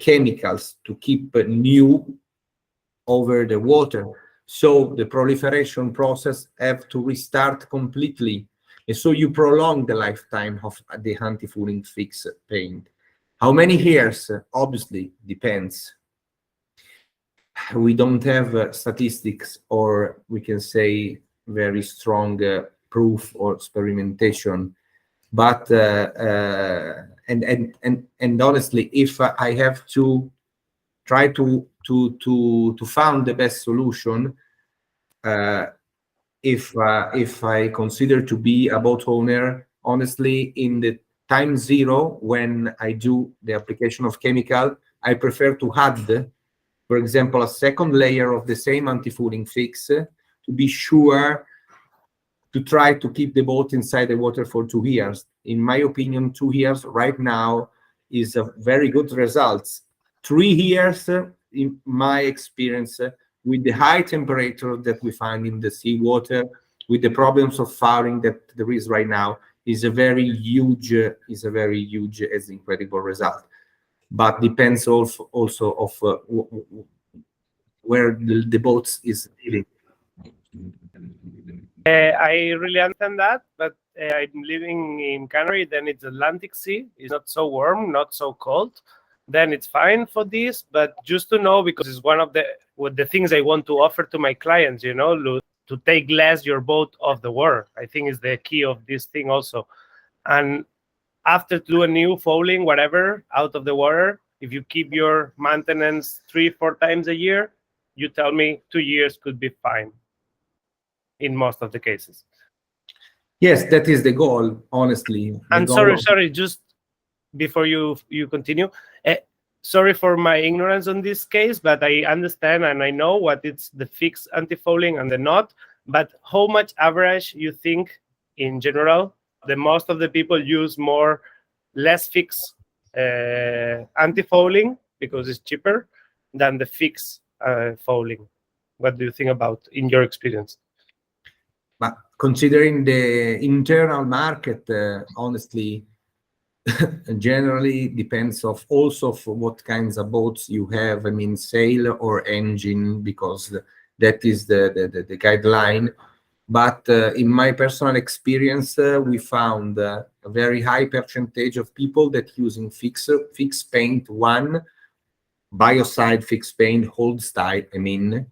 chemicals to keep new over the water. So the proliferation process have to restart completely. And so you prolong the lifetime of the anti-fouling fixed paint. How many years? Obviously depends. We don't have statistics, or we can say very strong proof or experimentation. But and honestly, if I have to try to find the best solution, if I consider to be a boat owner, honestly, in the time zero when I do the application of chemical, I prefer to add, for example, a second layer of the same anti-fouling fix to be sure to try to keep the boat inside the water for 2 years. In my opinion, 2 years right now is a very good results. 3 years, in my experience, with the high temperature that we find in the seawater, with the problems of fouling that there is right now, is a very huge, as incredible result. But depends also of where the boat is living. I really understand that, but I'm living in Canary, then it's Atlantic Sea. It's not so warm, not so cold. Then it's fine for this, but just to know, because it's one of the things I want to offer to my clients, to take less your boat off the water. I think is the key of this thing also. And after to do a new fouling, whatever, out of the water, if you keep your maintenance 3-4 times a year, you tell me 2 years could be fine in most of the cases. Yes, that is the goal, honestly. And sorry, just before you continue, sorry for my ignorance on this case, but I understand and I know what it's the fixed anti-fouling and the not. But how much average you think in general the most of the people use less fixed anti-fouling because it's cheaper than the fixed fouling? What do you think about in your experience? But considering the internal market, honestly, generally depends also for what kinds of boats you have. I mean, sail or engine, because that is the guideline. But in my personal experience, we found a very high percentage of people that using fixed paint one, biocide fixed paint, hold style. I mean,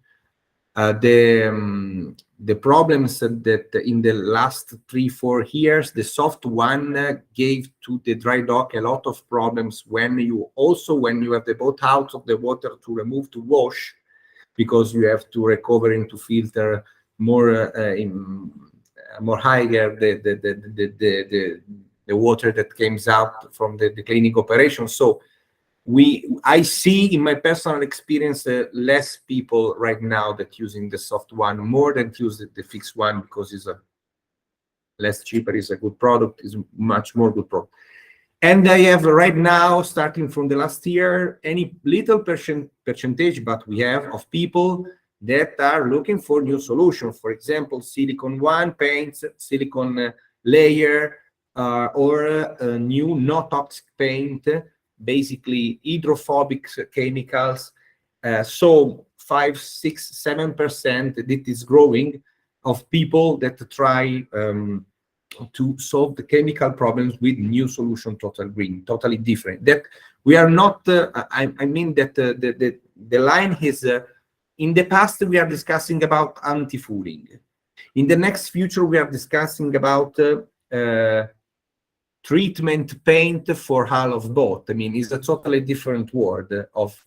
the problems that in the last 3-4 years, the soft one gave to the dry dock a lot of problems when you have the boat out of the water to remove to wash, because you have to recover into filter more higher the water that comes out from the cleaning operation. So I see in my personal experience less people right now that using the soft one more than use the fixed one, because it's less cheaper, is a good product, is much more good product. And I have right now, starting from the last year, any little percentage, but we have of people that are looking for new solutions. For example, silicone one paints, silicone layer, or a new no toxic paint, basically hydrophobic chemicals. So 5, 6, 7% that is growing of people that try to solve the chemical problems with new solution, total green, totally different. That we are not. I mean that the line is. In the past, we are discussing about anti-fouling. In the next future, we are discussing about treatment paint for hull of boat. I mean, it's a totally different word of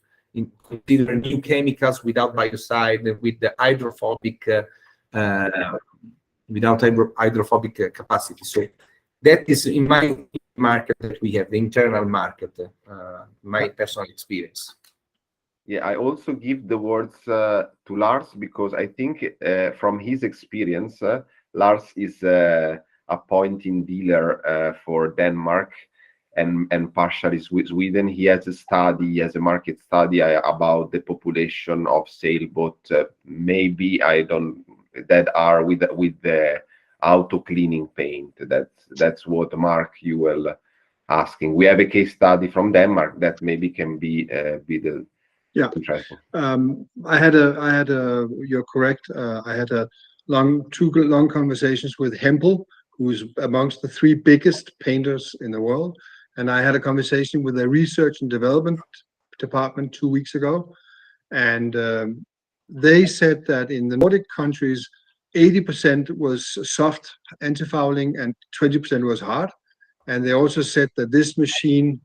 considering new chemicals without biocide, with the hydrophobic, without hydrophobic capacity. So that is in my market that we have, the internal market, my personal experience. Yeah, I also give the words to Lars, because I think from his experience, Lars is a pointing dealer for Denmark and partially Sweden. He has a study, a market study about the population of sailboat, maybe that are with the auto cleaning paint. That's what Mark, you were asking. We have a case study from Denmark that maybe can be the. Yeah, interesting. You're correct. I had two long conversations with Hempel, who is amongst the 3 biggest painters in the world, and I had a conversation with their research and development department 2 weeks ago, and they said that in the Nordic countries, 80% was soft anti-fouling and 20% was hard, and they also said that this machine.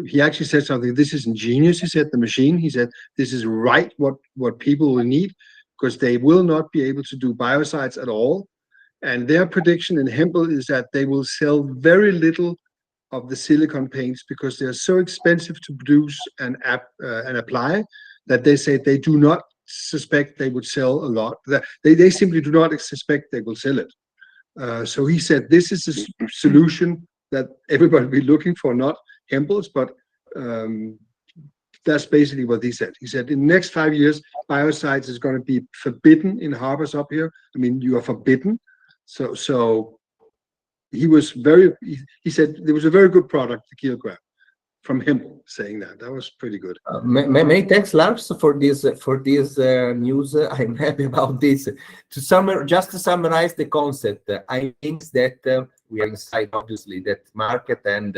He actually said something, this is ingenious, he said, the machine, he said, this is right what people will need, because they will not be able to do biocides at all. And their prediction in Hempel is that they will sell very little of the silicone paints because they're so expensive to produce and apply, that they say they do not suspect they would sell a lot. They simply do not suspect they will sell it. So he said, this is a solution that everybody will be looking for, not Hempel's, but that's basically what he said. He said in the next 5 years, biocides is going to be forbidden in harbors up here. I mean, you are forbidden. So he said there was a very good product, the Keelcrab, from Hempel, saying that. That was pretty good. Many thanks, Lars, for this news. I'm happy about this. Just to summarize the concept, I think that we are inside, obviously, that market, and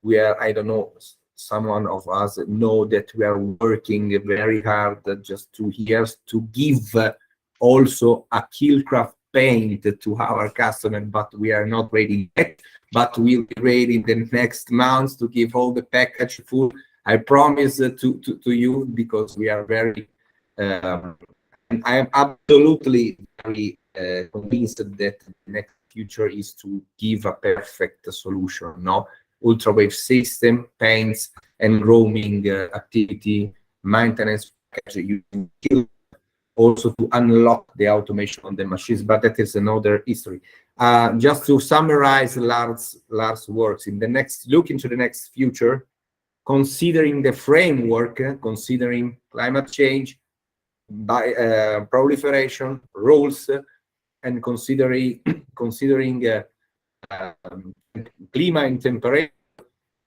we are, I don't know, someone of us know that we are working very hard just 2 years to give also a Keelcrab paint to our customer, but we are not ready yet. But we'll be ready in the next months to give all the package full. I promise to you, because we are very, I am absolutely very convinced that the next future is to give a perfect solution. No, ultrawave system paints and grooming activity, maintenance using also to unlock the automation on the machines, but that is another history. Just to summarize Lars' works, in the next, look into the next future, considering the framework, considering climate change, proliferation, rules, and considering climate and temperature,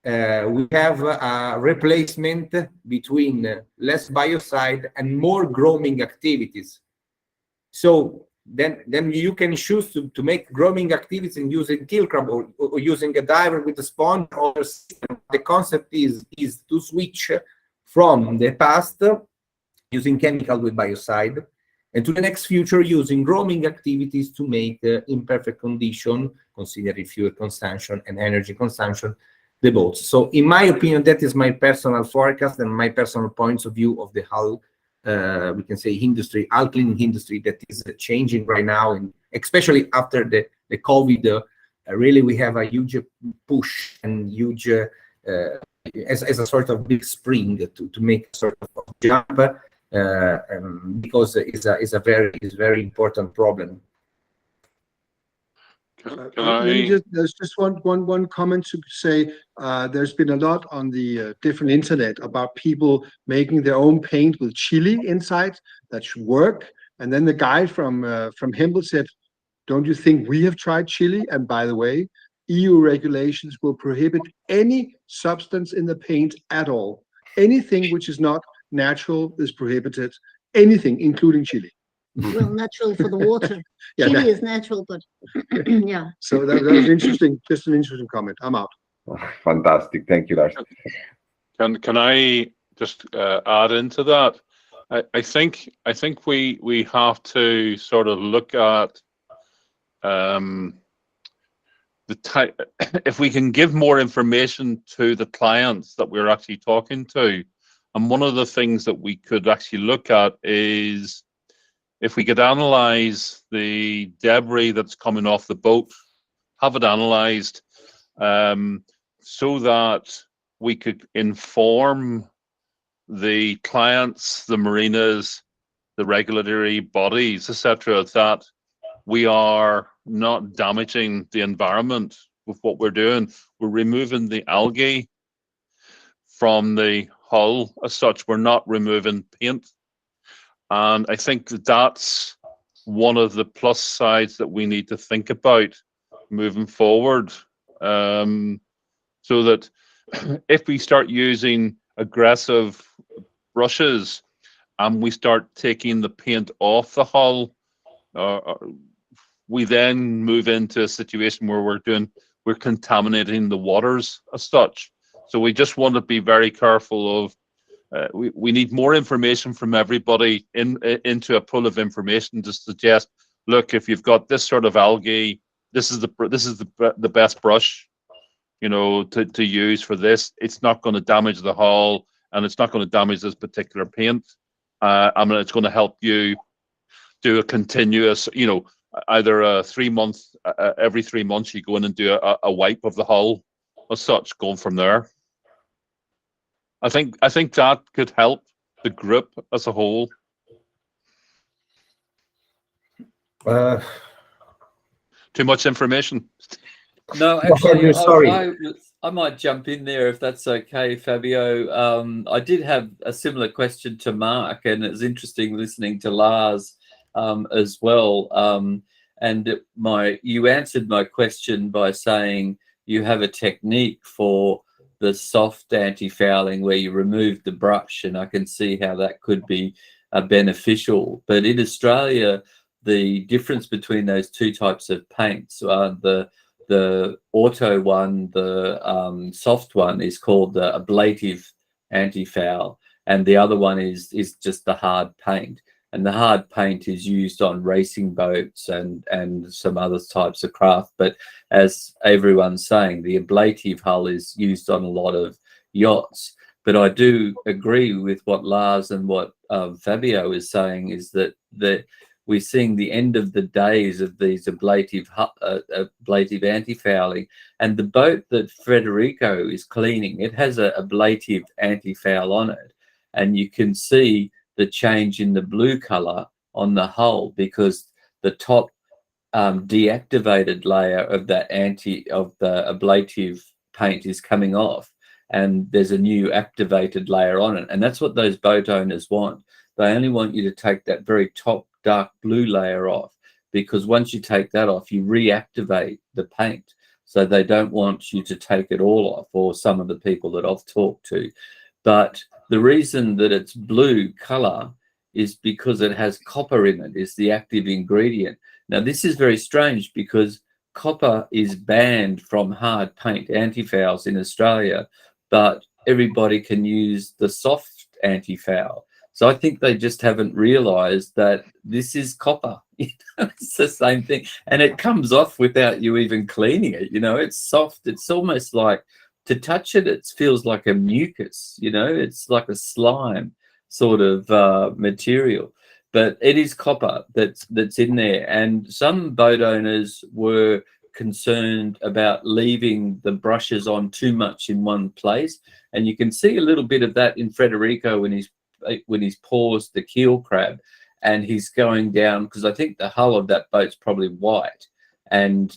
we have a replacement between less biocide and more grooming activities. So then you can choose to make grooming activities and using Keelcrab or using a diver with a sponge or a system. The concept is to switch from the past using chemical with biocide and to the next future using grooming activities to make in perfect condition, considering fuel consumption and energy consumption, the boats. So in my opinion, that is my personal forecast and my personal points of view of the whole, we can say, industry, hull cleaning industry that is changing right now, and especially after the COVID, really we have a huge push and huge, as a sort of big spring to make a sort of jump, because it's a very important problem. There's just one comment to say. There's been a lot on the different internet about people making their own paint with chili inside that should work. And then the guy from Hempel said, "Don't you think we have tried chili? And by the way, EU regulations will prohibit any substance in the paint at all. Anything which is not natural is prohibited. Anything, including chili." Well, natural for the water. Yeah, Chili is natural, but yeah. So that was interesting. Just an interesting comment. I'm out. Fantastic. Thank you, Lars. Can I just add into that? I think we have to sort of look at the type. If we can give more information to the clients that we're actually talking to, and one of the things that we could actually look at is if we could analyze the debris that's coming off the boat, have it analyzed, so that we could inform the clients, the marinas, the regulatory bodies, etc., that we are not damaging the environment with what we're doing. We're removing the algae from the hull as such. We're not removing paint. And I think that's one of the plus sides that we need to think about moving forward. So that if we start using aggressive brushes and we start taking the paint off the hull, we then move into a situation where we're contaminating the waters as such. So we just want to be very careful of. We need more information from everybody into a pool of information to suggest, look, if you've got this sort of algae, this is the best brush, you know, to use for this. It's not going to damage the hull, and it's not going to damage this particular paint. I mean, it's going to help you do a continuous, you know, either a 3 month, every 3 months you go in and do a wipe of the hull as such, going from there. I think that could help the group as a whole. Too much information. No, actually, sorry. I might jump in there if that's okay, Fabio. I did have a similar question to Mark, and it's interesting listening to Lars as well. And you answered my question by saying you have a technique for the soft anti-fouling where you remove the brush, and I can see how that could be beneficial. But in Australia, the difference between those two types of paints, the auto one, the soft one, is called the ablative anti-foul, and the other one is just the hard paint. And the hard paint is used on racing boats and some other types of craft. But as everyone's saying, the ablative hull is used on a lot of yachts. But I do agree with what Lars and what Fabio is saying, is that we're seeing the end of the days of these ablative anti-fouling. And the boat that Federico is cleaning, it has a ablative anti-foul on it, and you can see the change in the blue color on the hull because the top deactivated layer of the ablative paint is coming off, and there's a new activated layer on it. And that's what those boat owners want. They only want you to take that very top dark blue layer off, because once you take that off, you reactivate the paint. So they don't want you to take it all off, or some of the people that I've talked to. But the reason that it's blue color is because it has copper in it, is the active ingredient. Now, this is very strange because copper is banned from hard paint anti-fouls in Australia, but everybody can use the soft anti-foul. So I think they just haven't realized that this is copper. It's the same thing. And it comes off without you even cleaning it. It's soft. It's almost like, to touch it, it feels like a mucus. It's like a slime sort of material. But it is copper that's in there. And some boat owners were concerned about leaving the brushes on too much in one place. And you can see a little bit of that in Federico when he's paused the Keelcrab, and he's going down, because I think the hull of that boat's probably white, and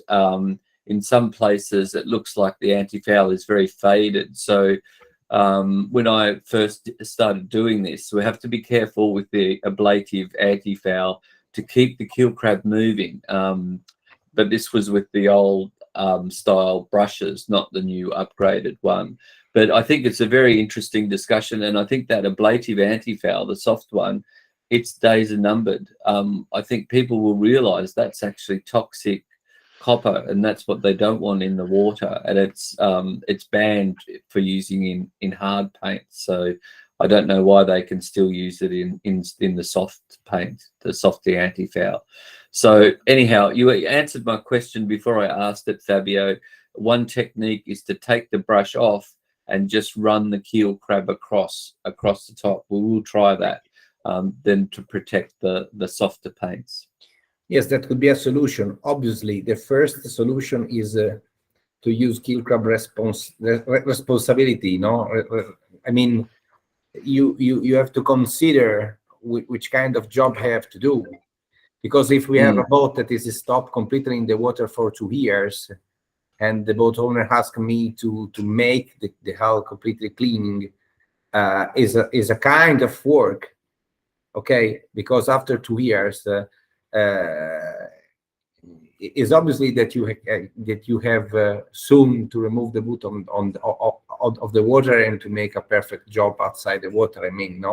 in some places it looks like the anti-foul is very faded. So when I first started doing this, we have to be careful with the ablative anti-foul to keep the Keelcrab moving, but this was with the old style brushes, not the new upgraded one. But I think it's a very interesting discussion, and I think that ablative anti-foul, the soft one, its days are numbered. I think people will realize that's actually toxic copper, and that's what they don't want in the water, and it's banned for using in hard paint. So I don't know why they can still use it in the soft paint, the softy anti-foul. So anyhow, you answered my question before I asked it, Fabio. One technique is to take the brush off and just run the Keelcrab across the top. We will try that, then to protect the softer paints. Yes, that could be a solution. Obviously, the first solution is to use Keelcrab responsibility. I mean, you have to consider which kind of job I have to do, because if we have a boat that is stopped completely in the water for 2 years, and the boat owner asked me to make the hull completely cleaning, is a kind of work, okay? Because after 2 years, is obviously that you have soon to remove the boat of the water and to make a perfect job outside the water. I mean,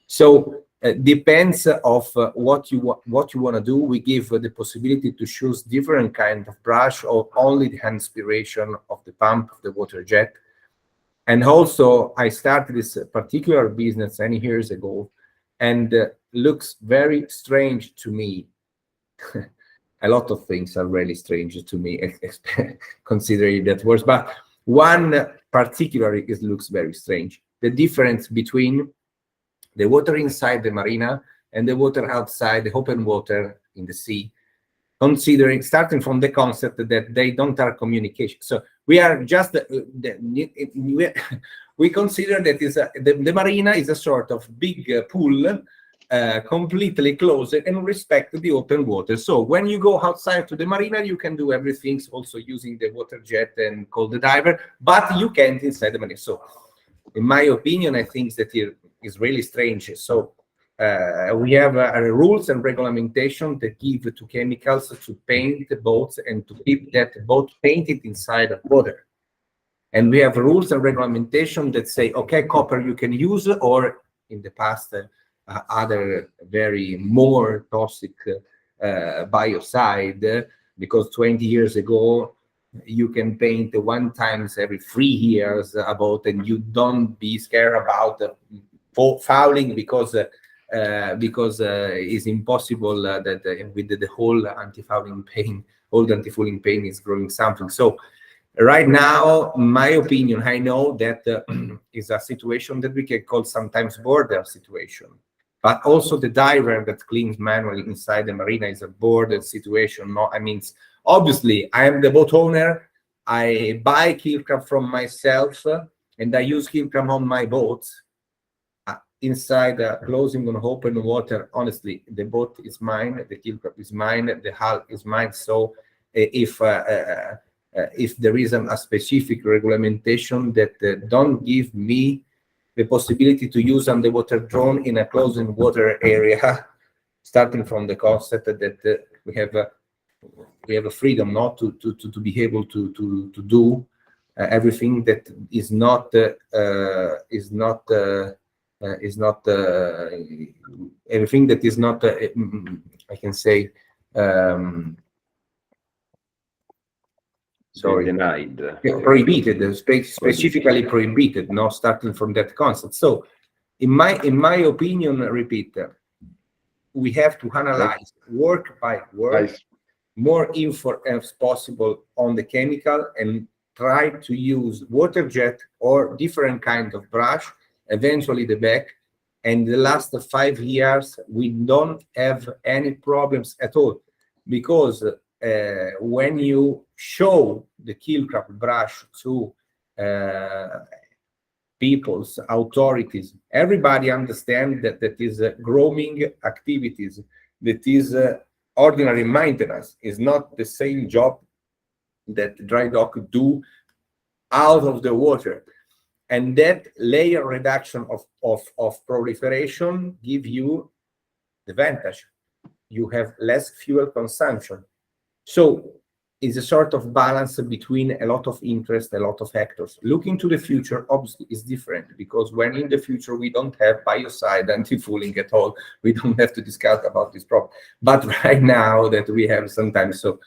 so depends of what you want to do. We give the possibility to choose different kind of brush, or only the inspiration of the pump of the water jet. And also, I started this particular business many years ago, and looks very strange to me. A lot of things are really strange to me, considering that words. But one particularly looks very strange: the difference between the water inside the marina and the water outside, the open water in the sea, starting from the concept that they don't have communication. So we are just we consider that the marina is a sort of big pool, completely closed and respect the open water. So when you go outside to the marina, you can do everything, also using the water jet and call the diver, but you can't inside the marina. So in my opinion, I think that it is really strange. So we have rules and regulation that give to chemicals to paint the boats and to keep that boat painted inside of water. And we have rules and regulation that say, okay, copper you can use, or in the past, other very more toxic biocide, because 20 years ago, you can paint 1 time every 3 years a boat, and you don't be scared about fouling, because it's impossible that with the whole anti-fouling paint, all the anti-fouling paint is growing something. So right now, my opinion, I know that is a situation that we can call sometimes border situation. but also the diver that cleans manually inside the marina is a boarded situation. No, I mean, obviously, I am the boat owner. I buy Keelcrab from myself, and I use Keelcrab on my boats. Inside closing on open water, honestly, the boat is mine, the Keelcrab is mine, the hull is mine. So if there is a specific regulation that don't give me the possibility to use underwater drone in a closed water area, starting from the concept that we have a freedom not to be able to do everything that is not everything that is not I can say sorry, denied, prohibited, specifically prohibited, not starting from that concept. So in my opinion, repeat, we have to analyze work by work, more info as possible on the chemical, and try to use water jet or different kind of brush, eventually the back. And the last 5 years, we don't have any problems at all, because when you show the Keelcrab brush to people's authorities, everybody understands that that is grooming activities, that is ordinary maintenance, is not the same job that dry dock do out of the water. And that layer reduction of proliferation give you the advantage. You have less fuel consumption. So it's a sort of balance between a lot of interest, a lot of factors. Looking to the future, obviously, is different, because when in the future we don't have biocide anti-fouling at all, we don't have to discuss about this problem. But right now that we have sometimes, so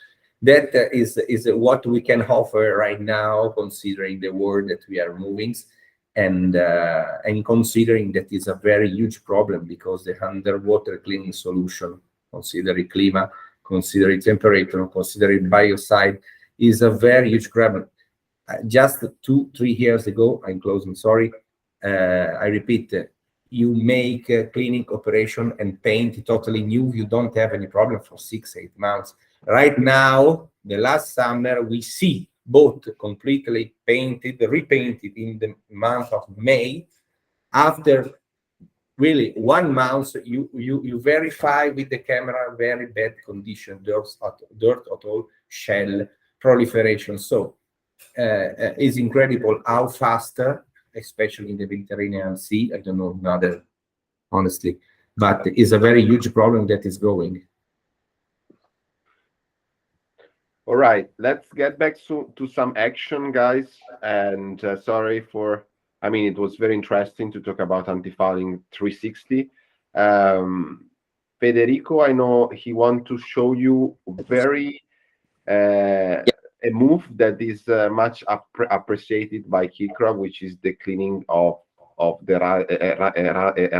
that is what we can offer right now, considering the world that we are moving, and considering that is a very huge problem, because the underwater cleaning solution, considering climate, considering temperature, considering biocide, is a very huge problem. Just 2-3 years ago, I'm closing, sorry, I repeat, you make a cleaning operation and paint totally new, you don't have any problem for 6-8 months. Right now, the last summer, we see both completely painted, repainted in the month of May. After really 1 month, you verify with the camera very bad condition, dirt at all, shell proliferation. So it's incredible how fast, especially in the Mediterranean Sea, I don't know another, honestly, but it's a very huge problem that is growing. All right, let's get back to some action, guys. And sorry for, I mean, it was very interesting to talk about anti-fouling 360. Federico, I know he wants to show you very a move that is much appreciated by Keelcrab, which is the cleaning of the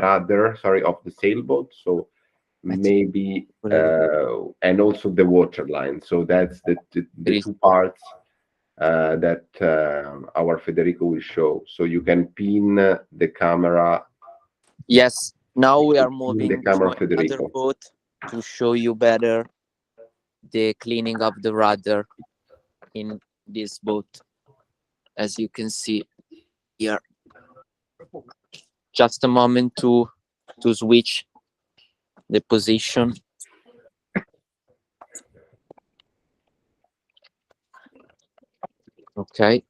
rudder, sorry, of the sailboat. So maybe and also the water line. So that's the two parts that our Federico will show. So you can pin the camera. Yes, now we are moving the camera, to another boat to show you better the cleaning of the rudder in this boat, as you can see here. Just a moment to switch the position. Okay.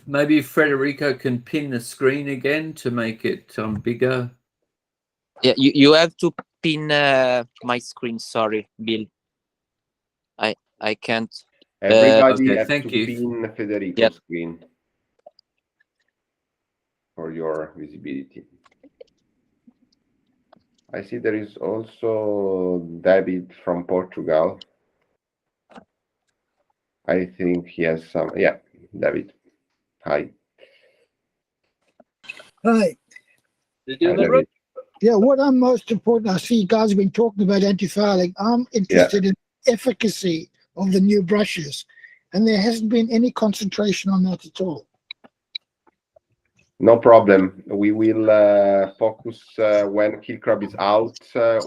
Maybe Federico can pin the screen again to make it bigger. Yeah, you have to pin my screen. Sorry, Bill. I can't. Everybody has to pin Federico's screen for your visibility. I see there is also David from Portugal. I think he has some. Yeah, David. Hi. Hi. David. Yeah, what I'm most important, I see you guys have been talking about anti-fouling. I'm interested in efficacy of the new brushes. and there hasn't been any concentration on that at all. No problem. We will focus when Keelcrab is out.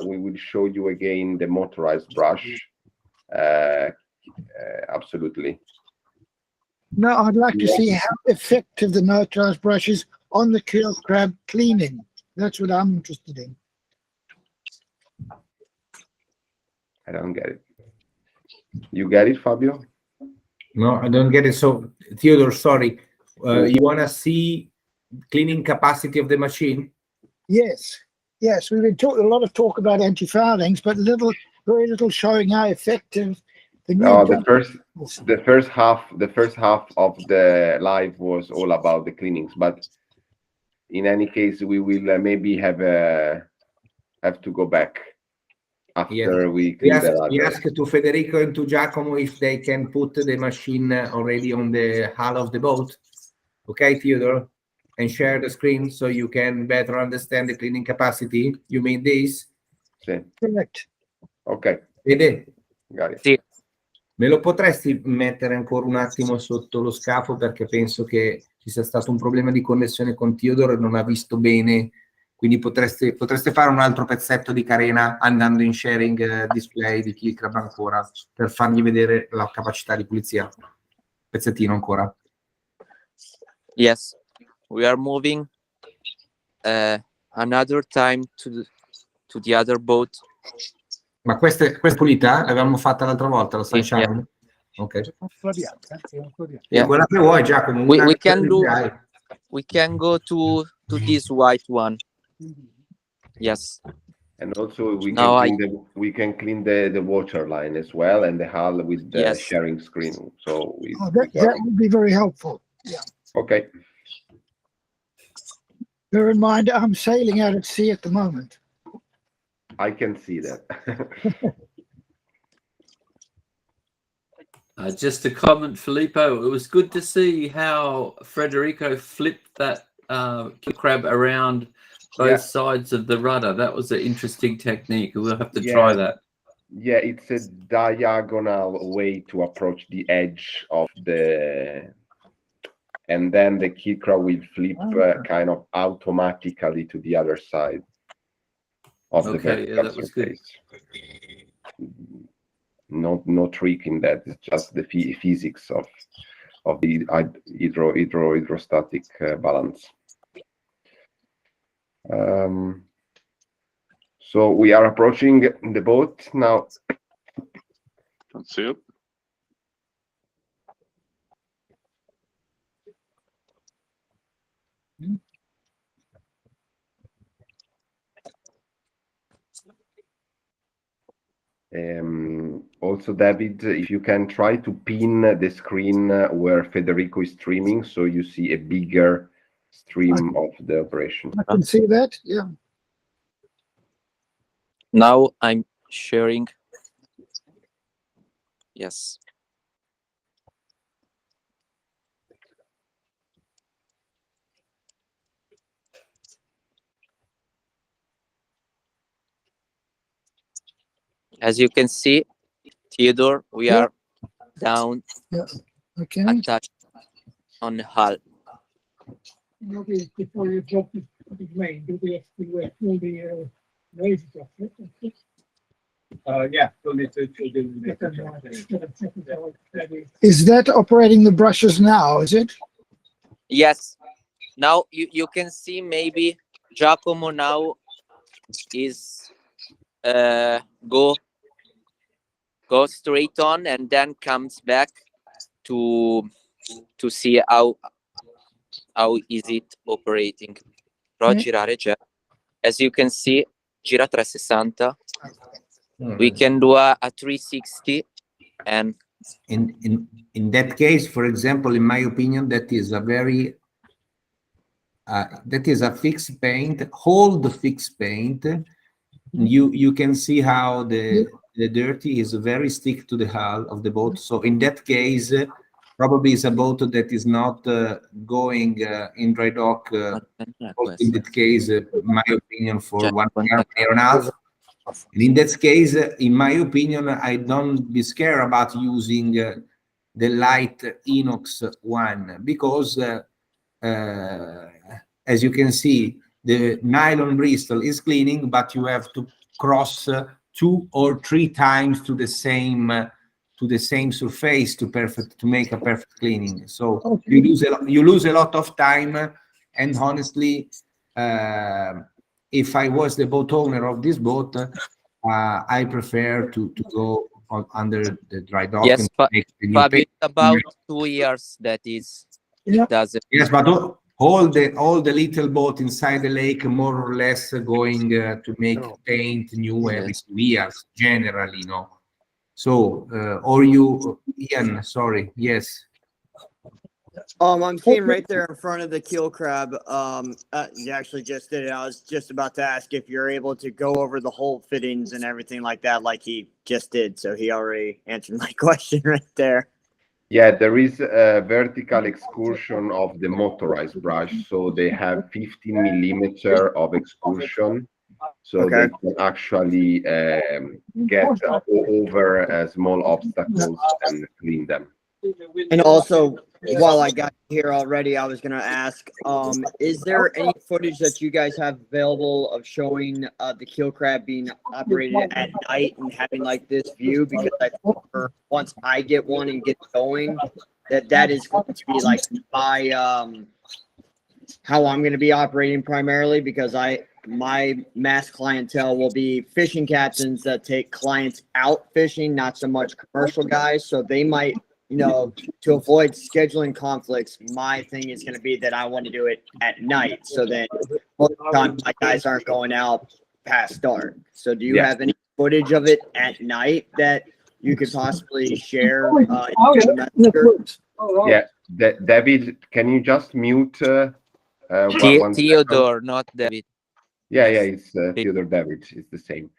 We will show you again the motorized brush. Absolutely. No, I'd like to see how effective the motorized brush is on the Keelcrab cleaning. That's what I'm interested in. I don't get it. You get it, Fabio? No, I don't get it. So, Theodore, sorry. You want to see cleaning capacity of the machine? Yes, yes. We've been talking a lot of talk about antifoulings, but very little showing how effective the new. No, the first half of the live was all about the cleanings, but in any case, we will maybe have to go back after we clean we ask to Federico and to Giacomo if they can put the machine already on the hull of the boat. Okay, Theodore, and share the screen so you can better understand the cleaning capacity. You mean this? Sì. Correct. Ok. Vede? Sì. Me lo potresti mettere ancora un attimo sotto lo scafo, perché penso che ci sia stato un problema di connessione con Theodore e non ha visto bene, quindi potreste fare un altro pezzetto di carena andando in sharing display di Keelcrab ancora, per fargli vedere la capacità di pulizia. Pezzettino ancora. Yes, we are moving another time to the other boat. Ma questa è pulita? L'avevamo fatta l'altra volta, lo sunshine? Yeah. Ok. Yeah. Quella che vuoi, Giacomo. We can go to this white one. Yes. And also we can clean the water line as well, and the hull with the sharing screen. So that would be very helpful. Yeah. Okay. Bear in mind, I'm sailing out at sea at the moment. I can see that. Just a comment, Filippo. It was good to see how Federico flipped that Keelcrab around both sides of the rudder. That was an interesting technique. We'll have to try that. Yeah, it's a diagonal way to approach the edge of the, and then the Keelcrab will flip kind of automatically to the other side of the vertical surface. No trick in that. It's just the physics of the hydrostatic balance. So we are approaching the boat now. Let's see it. Also, David, if you can try to pin the screen where Federico is streaming, so you see a bigger stream of the operation. I can see that, yeah. Now I'm sharing. Yes. As you can see, Theodore, we are down, attached on the hull. Maybe before you drop the plane, do we actually wait till the raise drop it? Is that operating the brushes now, is it? Yes. Now you can see maybe Giacomo now is go straight on and then comes back to see how is it operating. Però girare già. As you can see, gira 360. We can do a 360, and in that case, for example, in my opinion, that is a very that is a fixed paint. Hold the fixed paint. You can see how the dirty is very stick to the hull of the boat. So in that case, probably it's a boat that is not going in dry dock. In that case, my opinion, for 1 year and a half. And in that case, in my opinion, I don't be scared about using the light inox one, because as you can see, the nylon bristle is cleaning, but you have to cross 2 or 3 times to the same surface to make a perfect cleaning. So Okay. you lose a lot of time. And honestly, if I was the boat owner of this boat, I prefer to go under the dry dock. Yes, and make the new Fabio, paint. it's about 2 years that is does it. Yes, but all the little boat inside the lake, more or less, going to make paint new every 2 years, generally, no. So, or you, Ian? Sorry, yes. I'm seeing right there in front of the Keelcrab. You actually just did it. I was just about to ask if you're able to go over the whole fittings and everything like that, like he just did. So he already answered my question right there. Yeah, there is a vertical excursion of the motorized brush, so they have 15 millimeter of excursion, so they can actually get over small obstacles and clean them. And also, while I got here already, I was going to ask, is there any footage that you guys have available of showing the Keelcrab being operated at night and having like this view? Because I think once I get one and get going, that is going to be like my how I'm going to be operating primarily, because my mass clientele will be fishing captains that take clients out fishing, not so much commercial guys. So they might, to avoid scheduling conflicts, my thing is going to be that I want to do it at night. So then most of the time my guys aren't going out past dark. So do you have any footage of it at night that you could possibly share? Yeah, David, can you just mute one Theodore, second? not David. Yeah, it's Theodore David. It's the same.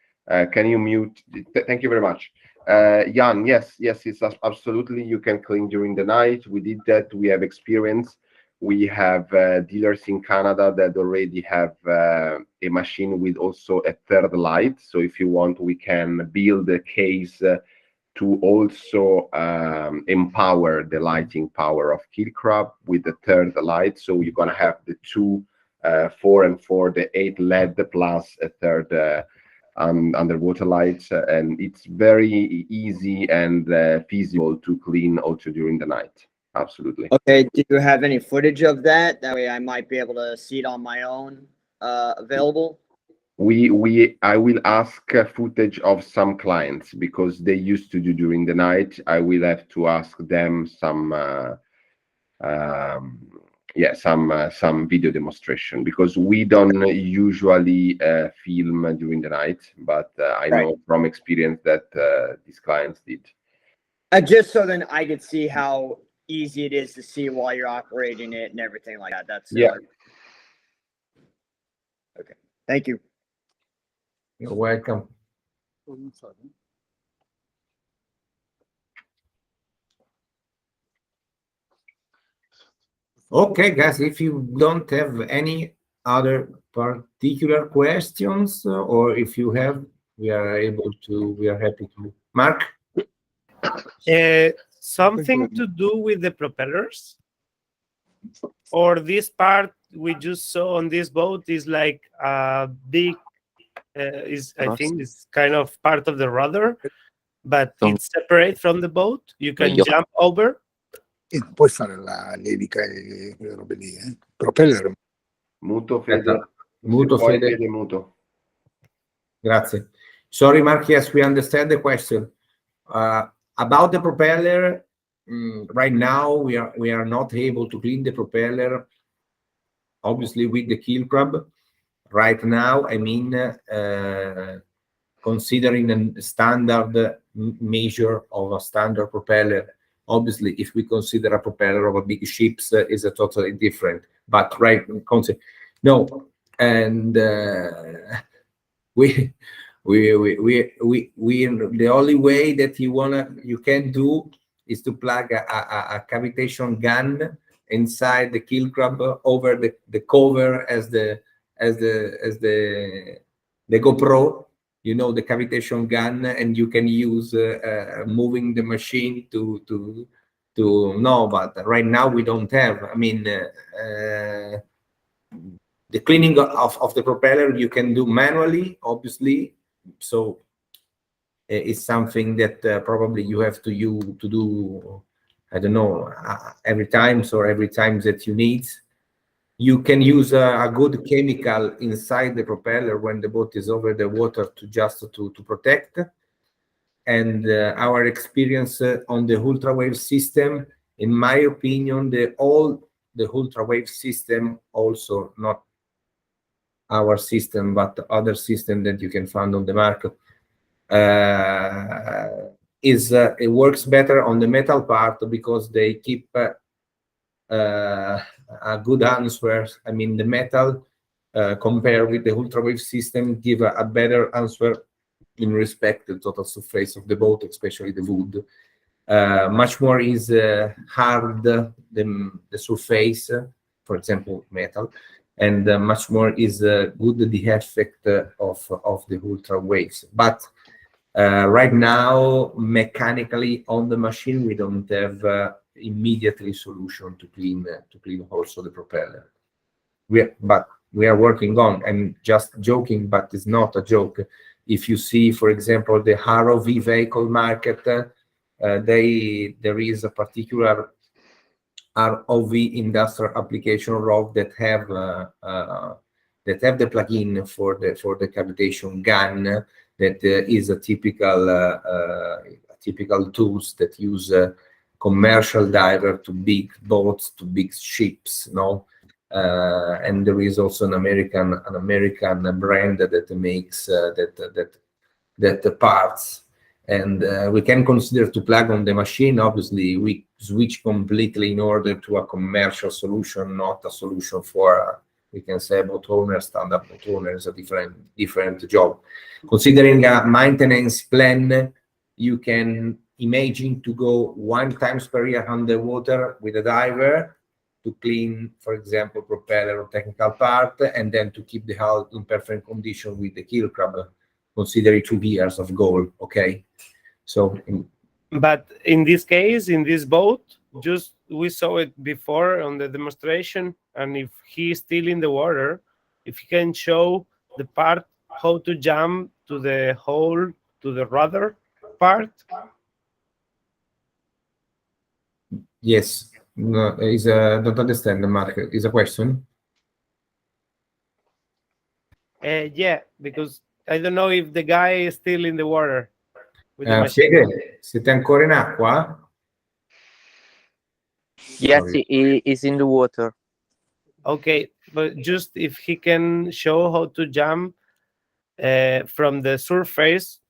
Can you mute? Thank you very much. Jan, yes, it's absolutely. You can clean during the night. We did that. We have experience. We have dealers in Canada that already have a machine with also a third light. So if you want, we can build a case to also empower the lighting power of Keelcrab with the third light. So you're going to have the 2 4 and 4, the 8 LED plus a third underwater light, and it's very easy and feasible to clean also during the night. Absolutely. Okay, do you have any footage of that? That way I might be able to see it on my own available. I will ask footage of some clients because they used to do during the night. I will have to ask them some video demonstration, because we don't usually film during the night, but I know from experience that these clients did. Just so then I could see how easy it is to see while you're operating it and everything like that. That's okay. Thank you. You're welcome. Okay, guys, if you don't have any other particular questions, or if you have, we are happy to. Mark? Something to do with the propellers? Or this part we just saw on this boat is like a big, I think it's kind of part of the rudder, but it's separate from the boat. You can jump over. Puoi fare l'elica e quelle robe lì, propeller. Muto, Fede. Muto, Fede. Muto. Grazie. Sorry, Mark. Yes, we understand the question. About the propeller, right now we are not able to clean the propeller, obviously, with the Keelcrab. Right now, I mean, considering a standard measure of a standard propeller. Obviously, if we consider a propeller of a big ship, is a totally different. But no, and we the only way that you can do is to plug a cavitation gun inside the Keelcrab over the cover as the GoPro, the cavitation gun, and you can use moving the machine to to know, but right now we don't have. I mean, the cleaning of the propeller you can do manually, obviously. So it's something that probably you have to do, I don't know, every time that you need. You can use a good chemical inside the propeller when the boat is over the water to protect. And our experience on the ultra-wave system, in my opinion, the ultra-wave system, also not our system, but other system that you can find on the market, it works better on the metal part because they keep a good answer. I mean, the metal compared with the ultra-wave system give a better answer in respect to the total surface of the boat, especially the wood. Much more is hard the surface, for example, metal, and much more is good the effect of the ultra waves. But right now, mechanically on the machine, we don't have immediately solution to clean also the propeller. But we are working on. I'm just joking, but it's not a joke. If you see, for example, the ROV vehicle market, there is a particular ROV industrial application ROV that have the plugin for the cavitation gun that is a typical tools that use commercial diver to big boats, to big ships, no. And there is also an American brand that makes that parts, and we can consider to plug on the machine. Obviously, we switch completely in order to a commercial solution, not a solution for we can say boat owner, standard boat owner is a different job. Considering a maintenance plan, you can imagine to go 1 time per year underwater with a diver to clean, for example, propeller or technical part, and then to keep the hull in perfect condition with the Keelcrab, considering 2 years of goal. Okay, so. But in this case, in this boat, just we saw it before on the demonstration, and if he's still in the water, if he can show the part how to jump to the hole, to the rudder part. Yes. No, don't understand the market. Is a question? Yeah, because I don't know if the guy is still in the water with the machine. Fede, siete ancora in acqua? Yes, he is in the water. Okay, but just if he can show how to jump from the surface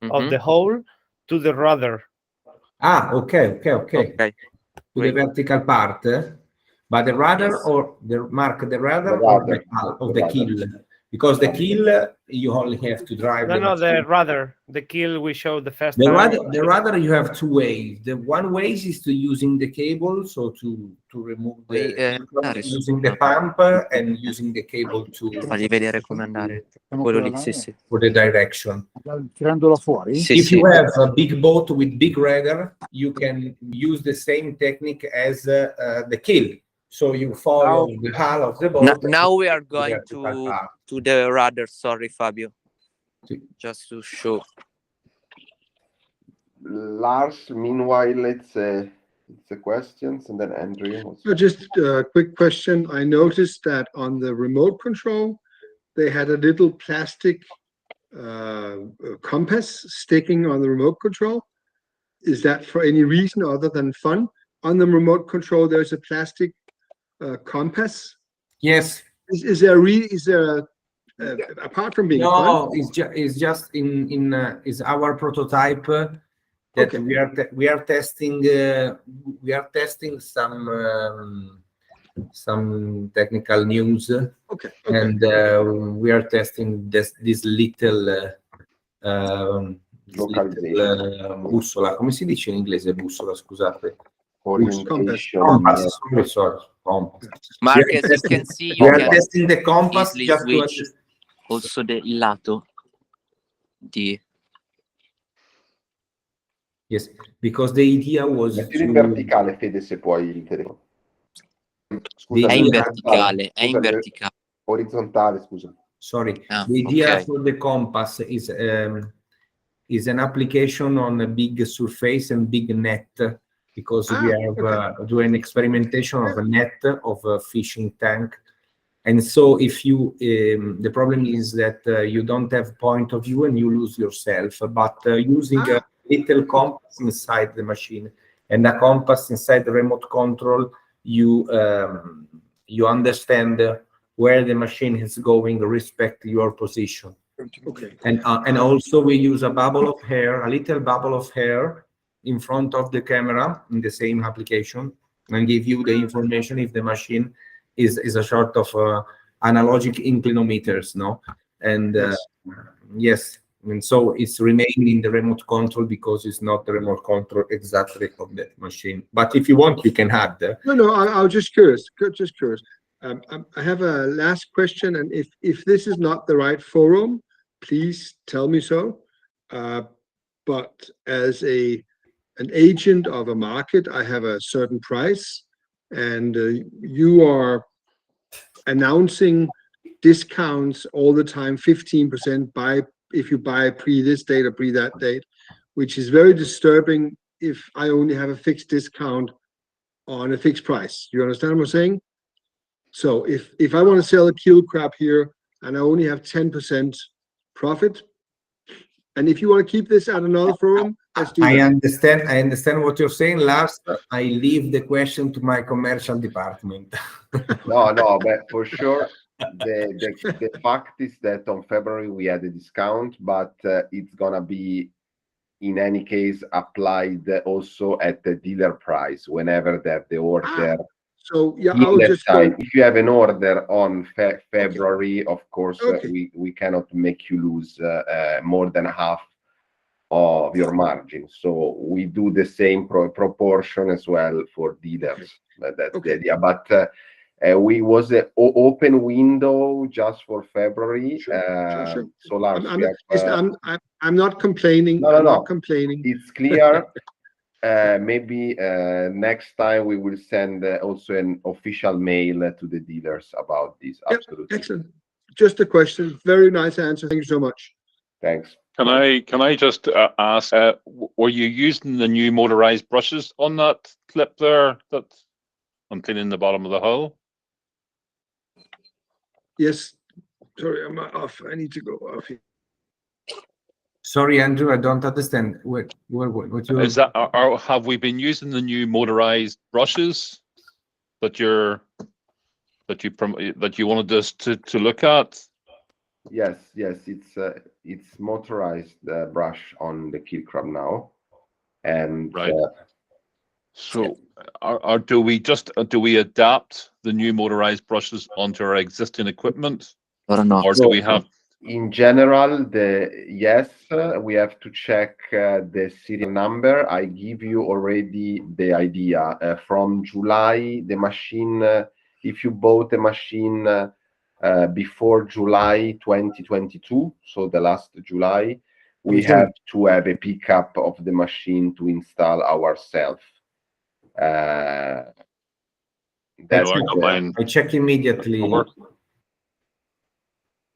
of the hole to the rudder. Ah, okay. To the vertical part, but the rudder or the rudder or the keel, because the keel you only have to drive. No, the rudder, the keel we showed the first time. The rudder you have 2 ways. The one way is to using the cable, so to remove using the pump and using the cable to Fagli vedere come andare. Quello lì, sì. For the direction. Tirandolo fuori? If you have a big boat with big rudder, you can use the same technique as the keel. So you follow the hull of the boat. Now we are going to the rudder. Sorry, Fabio. Just to show. Lars, meanwhile, it's the questions, and then Andrea. So just a quick question. I noticed that on the remote control, they had a little plastic compass sticking on the remote control. Is that for any reason other than fun? On the remote control, there's a plastic compass. Yes. Is there apart from being fun? It's just is our prototype that we are testing. We are testing some technical news. And we are testing this little bussola. Come si dice in inglese bussola? Scusate. Compass. Marcus, you can see we are testing the compass just to also the lato di. Yes, because the idea was Mettilo in verticale, Fede, se puoi il telefono. Scusa, è in verticale, è in verticale. Orizzontale, scusa. Sorry. The idea okay. for the compass is an application on a big surface and big net, because we have doing experimentation of a net of a fishing tank. And so if you, the problem is that you don't have point of view and you lose yourself, but using a little compass inside the machine and a compass inside the remote control, you understand where the machine is going, respect your position. Okay. And also we use a bubble of hair, a little bubble of hair in front of the camera in the same application, and give you the information if the machine is a sort of analogic inclinometers, no? And yes, and so it's remaining in the remote control because it's not the remote control exactly of that machine. But if you want, you can add. No, I was just curious. Just curious. I have a last question, and if this is not the right forum, please tell me so. But as an agent of a market, I have a certain price, and you are announcing discounts all the time, 15% if you buy pre this date or pre that date, which is very disturbing if I only have a fixed discount on a fixed price. You understand what I'm saying? So if I want to sell a Keelcrab here and I only have 10% profit, and if you want to keep this at another forum, let's do that. I understand what you're saying, Lars. I leave the question to my commercial department. No, but for sure, the fact is that on February we had a discount, but it's gonna be in any case applied also at the dealer price whenever that the order. So yeah, I'll just if you have an order on February, of course, we cannot make you lose more than half of your margin. So we do the same proportion as well for dealers. That's the idea. But we was an open window just for February. Sure. So Lars, I'm not complaining. No. I'm not complaining. It's clear. Maybe next time we will send also an official mail to the dealers about this. Absolutely. Excellent. Just a question. Very nice answer. Thank you so much. Thanks. Can I just ask, were you using the new motorized brushes on that clip there that I'm cleaning the bottom of the hull? Yes. Sorry, I'm off. I need to go off here. Sorry, Andrew, I don't understand what you is that. Have we been using the new motorized brushes that you wanted us to look at? Yes, it's motorized brush on the Keelcrab now, and right. So, do we adapt the new motorized brushes onto our existing equipment, or do we have? In general, yes, we have to check the serial number. I give you already the idea. From July, the machine, if you bought a machine before July 2022, so the last July, we have to have a pickup of the machine to install ourselves. I check immediately.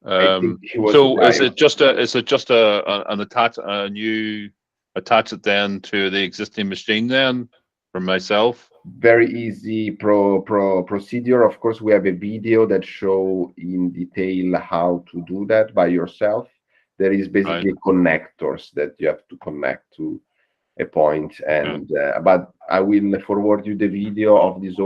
So is it just an attach it then to the existing machine then for myself? Very easy procedure. Of course, we have a video that show in detail how to do that by yourself. There is basically connectors that you have to connect to a point, and but I will forward you the video of this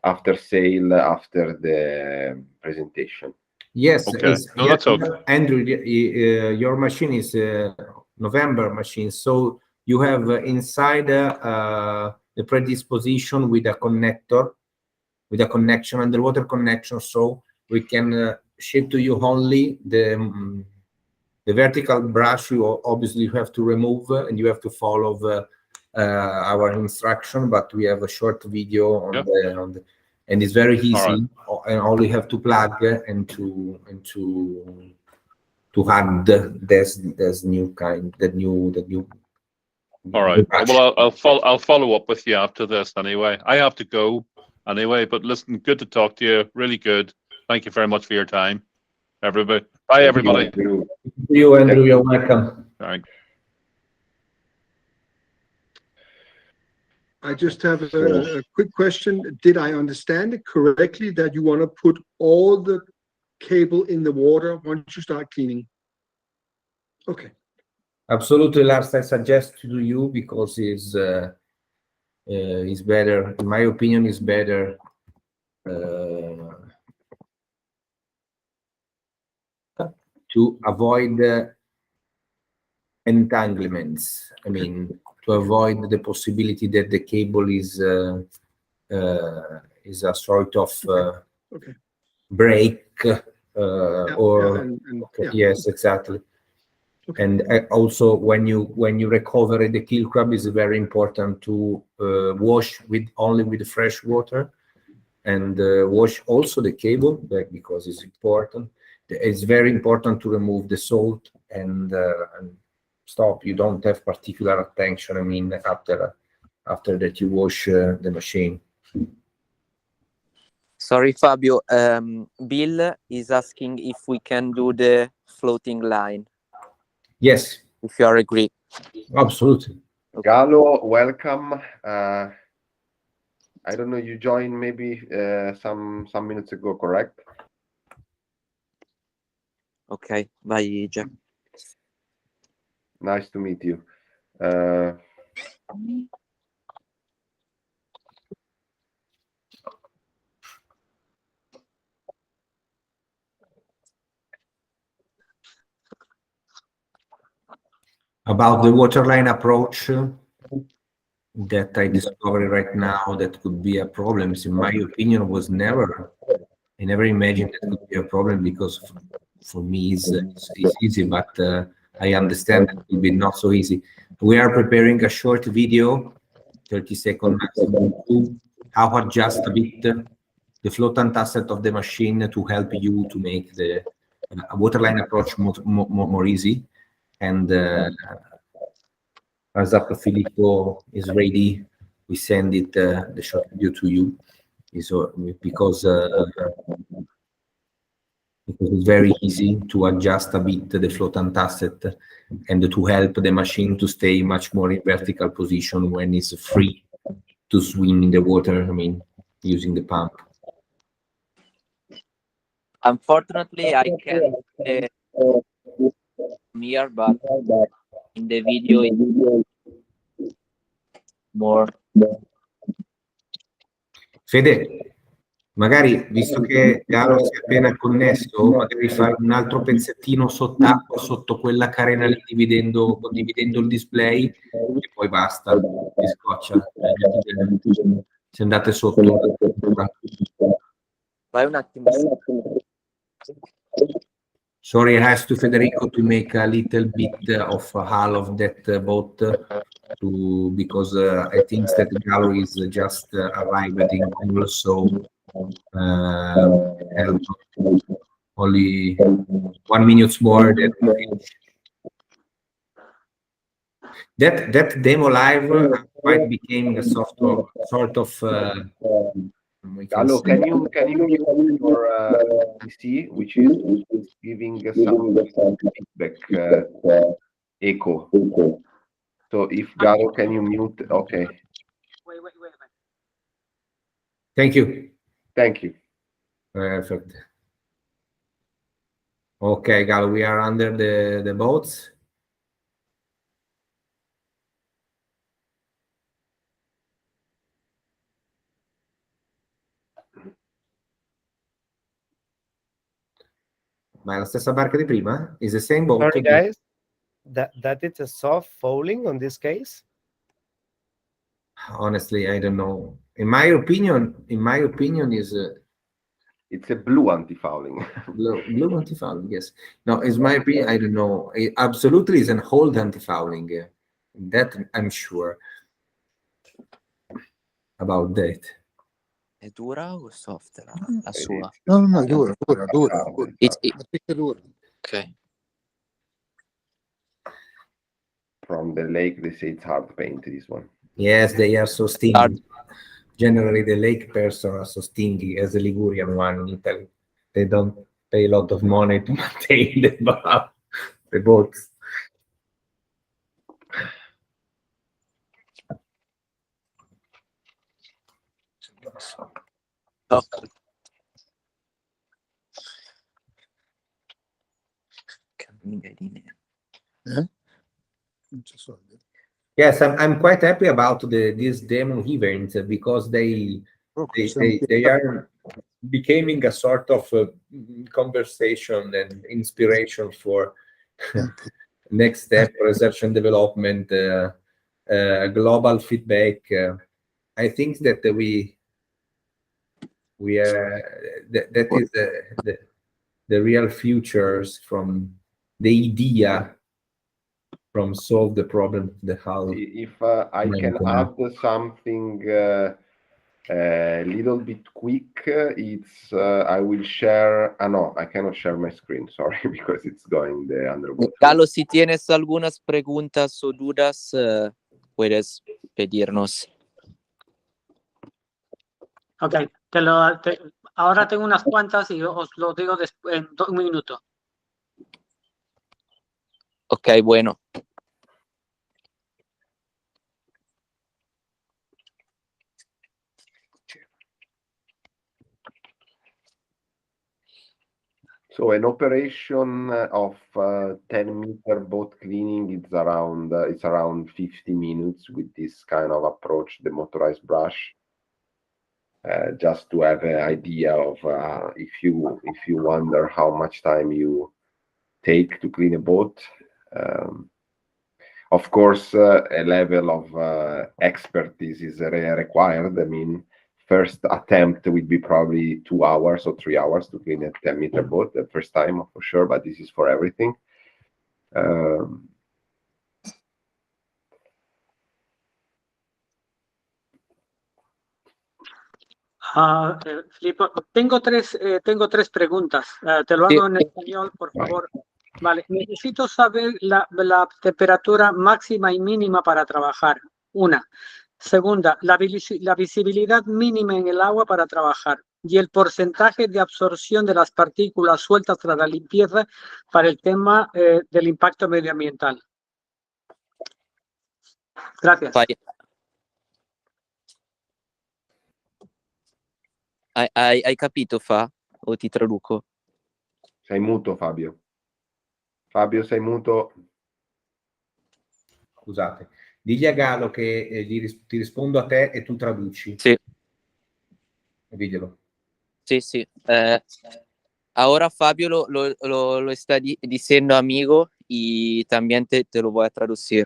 after sale, after the presentation. Yes, okay. No, that's okay. Andrew, your machine is a November machine, so you have inside the predisposition with a connector, with a connection, underwater connection, so we can ship to you only the vertical brush. You obviously have to remove and you have to follow our instruction, but we have a short video on the and it's very easy, and all you have to plug and to add this new kind, the new. All right. Well, I'll follow up with you after this anyway. I have to go anyway, but listen, good to talk to you. Really good. Thank you very much for your time, everybody. Bye, everybody. You, Andrew, you're welcome. All right. I just have a quick question. Did I understand it correctly that you want to put all the cable in the water once you start cleaning? Okay. Absolutely, Lars. I suggest to you because it's better, in my opinion, is better to avoid entanglements. I mean, to avoid the possibility that the cable is a sort of break yes, exactly. Okay. And also, when you recover the Keelcrab, it's very important to wash only with fresh water, and wash also the cable because it's important. It's very important to remove the salt and stop. You don't have particular attention. I mean, after that you wash the machine. Sorry, Fabio. Bill is asking if we can do the floating line. Yes. If you are agree. Absolutely. Okay. Galo, welcome. I don't know, you joined maybe some minutes ago, correct? Okay. Bye, Jack. Nice to meet you. About the waterline approach that I discovered right now that could be a problem, in my opinion, I never imagined that could be a problem, because for me it's easy, but I understand that it will be not so easy. We are preparing a short video, 30 seconds maximum, to how adjust a bit the floatant asset of the machine to help you to make the waterline approach more easy. And as Filippo is ready, we send it the short video to you. Because it's very easy to adjust a bit the floatant asset and to help the machine to stay much more in vertical position when it's free to swim in the water. I mean, using the pump. Unfortunately, I can't here, but in the video it's more. Fede, magari, visto che Galo si è appena connesso, magari fai un altro pezzettino sott'acqua, sotto quella carena lì, condividendo il display, e poi basta, ti scoccia. Se andate sotto. Vai un attimo. Sorry, I asked to Federico to make a little bit of a hull of that boat because I think that Galo is just arrived in Cool, so only 1 minute more. That demo live quite became a sort of. Galo, can you mute your PC, which is giving some feedback echo? So if Galo, can you mute? Okay. Wait. Thank you. Thank you. Perfect. Okay, Galo, we are under the boats. Ma è la stessa barca di prima? Is the same boat? Sorry, guys. That it's a soft fouling on this case? Honestly, I don't know. In my opinion, is it's a blue anti-fouling. blue anti-fouling, yes. No, it's my opinion. I don't know. It absolutely is an hold anti-fouling. That I'm sure about that. È dura o soft la sua? No, dura. It's dura. okay. from the lake, they say it's hard to paint this one. Yes, they are so stingy. Generally, the lake person are so stingy, as the Ligurian one in Italy. They don't pay a lot of money to maintain the boats. Oh. Huh? Yes, I'm quite happy about this demo event because they are becoming a sort of conversation and inspiration for next step research and development, global feedback. I think that that is the real futures from the idea from solve the problem the how. If I can add something a little bit quick, it's I will share. No, I cannot share my screen. Sorry, because it's going the underwater. Galo, si tienes algunas preguntas o dudas, puedes pedirnos. Ok, ahora tengo unas cuantas y os lo digo en 2 minutos. Ok, bueno. So an operation of 10-meter boat cleaning, it's around 50 minutes with this kind of approach, the motorized brush. Just to have an idea of if you wonder how much time you take to clean a boat. Of course, a level of expertise is required. I mean, first attempt would be probably 2 hours or 3 hours to clean a 10-meter boat the first time for sure, but this is for everything. Filippo, tengo tres preguntas. Te lo hago en español, por favor. Vale, necesito saber la temperatura máxima y mínima para trabajar. Una. Segunda, la visibilidad mínima en el agua para trabajar. Y el porcentaje de absorción de las partículas sueltas tras la limpieza para el tema del impacto medioambiental. Gracias. Hai capito, Fa? O ti traduco? Sei muto, Fabio. Fabio, sei muto. Scusate. Digli a Galo che ti rispondo a te e tu traduci. Sì. Diglielo. Sí, sí. Ahora Fabio lo está diciendo amigo y también te lo voy a traducir.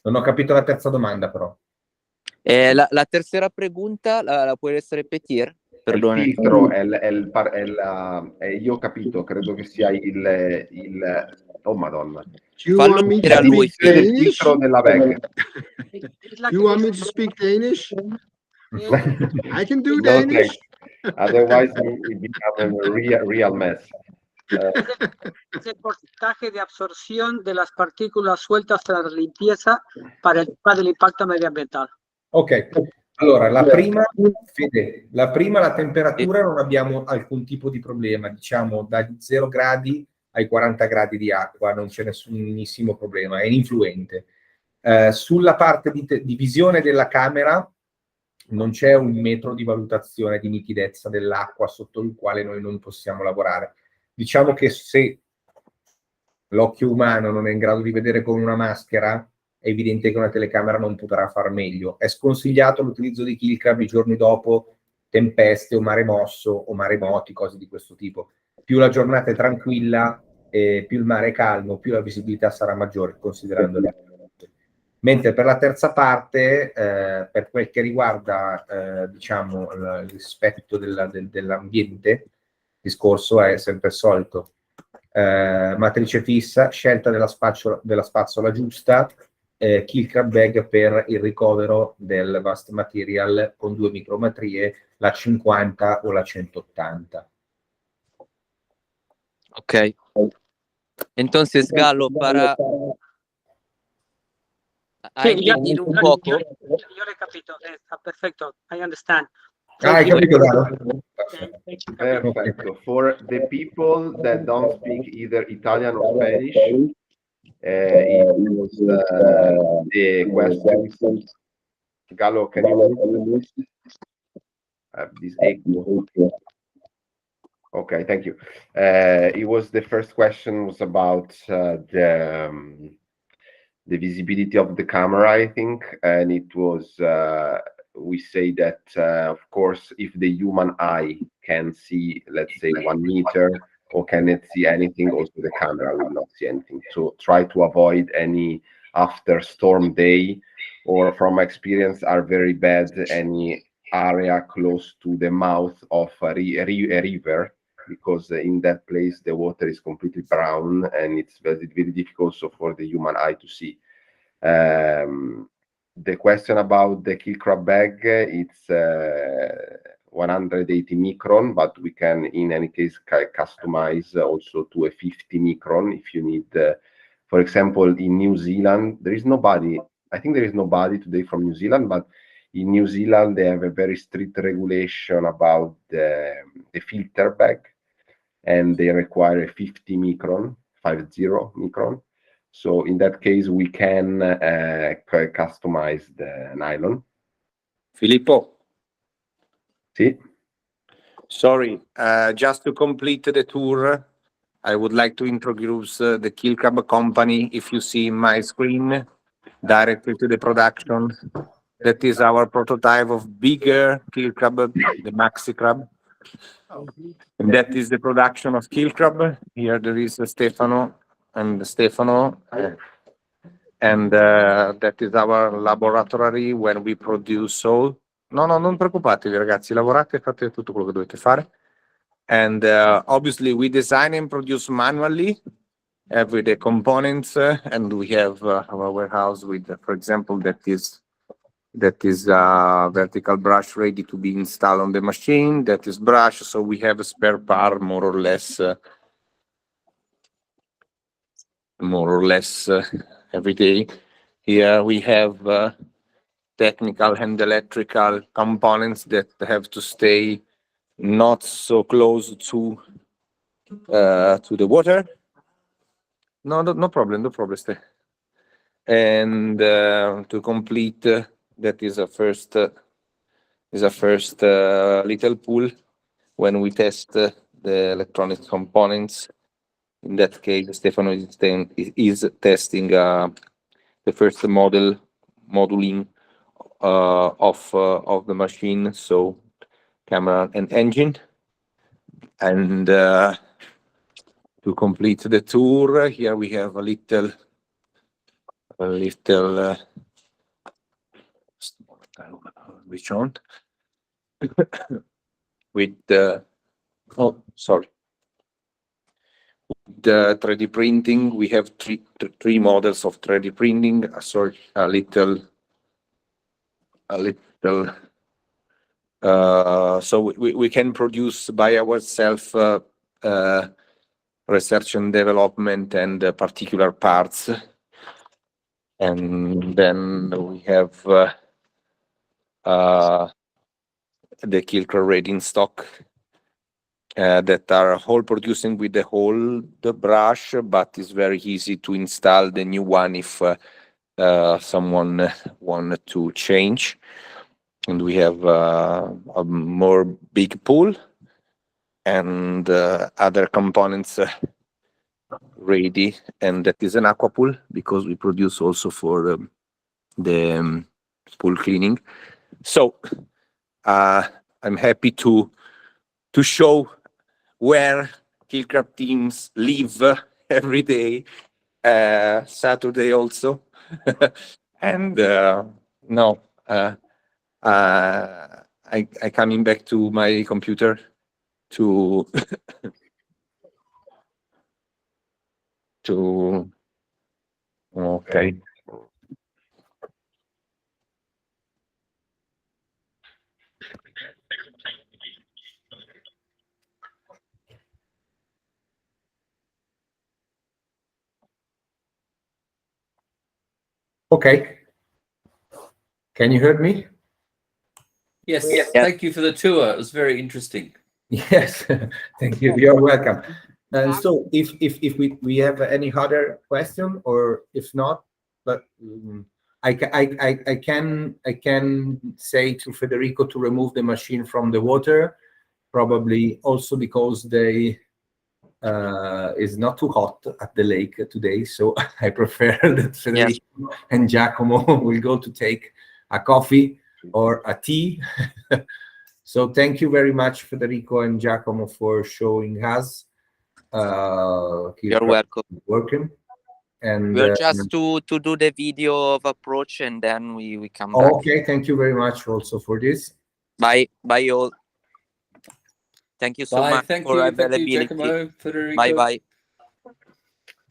Non ho capito la terza domanda, però. La tercera pregunta la puedes repetir? Perdone. Il filtro, io ho capito, credo che sia oh madonna. You want me to speak il filtro della bag. You want me to speak Danish? I can do No, Danish. Otherwise we become a real mess. Es el porcentaje de absorción de las partículas sueltas tras la limpieza para el tema del impacto medioambiental. Ok, allora la prima, la temperatura non abbiamo alcun tipo di problema, diciamo da 0 gradi ai 40 gradi di acqua, non c'è nessunissimo problema, è ininfluente. Sulla parte di visione della camera non c'è un metro di valutazione di nitidezza dell'acqua sotto il quale noi non possiamo lavorare. Diciamo che se l'occhio umano non è in grado di vedere con una maschera, è evidente che una telecamera non potrà far meglio. È sconsigliato l'utilizzo di Keelcrab i giorni dopo tempeste o mare mosso o maremoti, cose di questo tipo. Più la giornata è tranquilla, più il mare è calmo, più la visibilità sarà maggiore, considerando le. Mentre per la terza parte, per quel che riguarda diciamo il rispetto dell'ambiente, il discorso è sempre il solito. Matrice fissa, scelta della spazzola giusta, Keelcrab bag per il ricovero del vast material con 2 micrometrie, la 50 o la 180. Ok. Entonces, Galo, Hai Sì, io sentito un poco? l'ho capito, perfetto, I understand. Hai capito, Dano? Perfetto. For the people that don't speak either Italian or Spanish, it was the question. Gallo, can you mute? This echo. Okay, thank you. It was the first question was about the visibility of the camera, I think, and it was we say that of course if the human eye can see, let's say, 1 meter or cannot see anything, also the camera will not see anything. So try to avoid any after storm day, or from my experience are very bad any area close to the mouth of a river, because in that place the water is completely brown and it's very, very difficult also for the human eye to see. The question about the Keelcrab bag, it's 180 micron, but we can in any case customize also to a 50 micron if you need. For example, in New Zealand, there is nobody, I think there is nobody today from New Zealand, but in New Zealand they have a very strict regulation about the filter bag, and they require a 50 micron, 50 micron. So in that case, we can customize the nylon. Filippo. Sì. Sorry, just to complete the tour, I would like to introduce the Keelcrab company. If you see my screen, directly to the production, that is our prototype of bigger Keelcrab, the Maxi Crab. And that is the production of Keelcrab. Here there is Stefano and Stefano. And that is our laboratory when we produce all. No, non preoccupatevi ragazzi, lavorate e fate tutto quello che dovete fare. And obviously we design and produce manually every the components, and we have our warehouse with, for example, that is vertical brush ready to be installed on the machine. That is brush, so we have a spare part more or less every day. Here we have technical and electrical components that have to stay not so close to the water. No problem, stay. And to complete, that is a first little pool when we test the electronic components. In that case, Stefano is testing the first modeling of the machine, so camera and engine. And to complete the tour, here we have a little which on with the the 3D printing. We have three models of 3D printing. So we can produce by ourselves research and development and particular parts. And then we have the Keelcrab ready in stock that are all producing with the brush, but it's very easy to install the new one if someone wanted to change. And we have a more big pool and other components ready, and that is an aqua pool because we produce also for the pool cleaning. So I'm happy to show where Keelcrab teams live every day, Saturday also. And no, I coming back to my computer to okay. Okay. Can you hear me? Yes. Thank you for the tour. It was very interesting. Yes, thank you. You're welcome. And so, if we have any other question, or if not, but I can say to Federico to remove the machine from the water, probably also because they is not too hot at the lake today. So I prefer that Federico and Giacomo will go to take a coffee or a tea. So thank you very much, Federico and Giacomo, for showing us. You're welcome. Working. And we'll just to do the video of approach, and then we come back. Okay, thank you very much also for this. Bye all. Thank you so much for availability. Giacomo, Federico. Bye.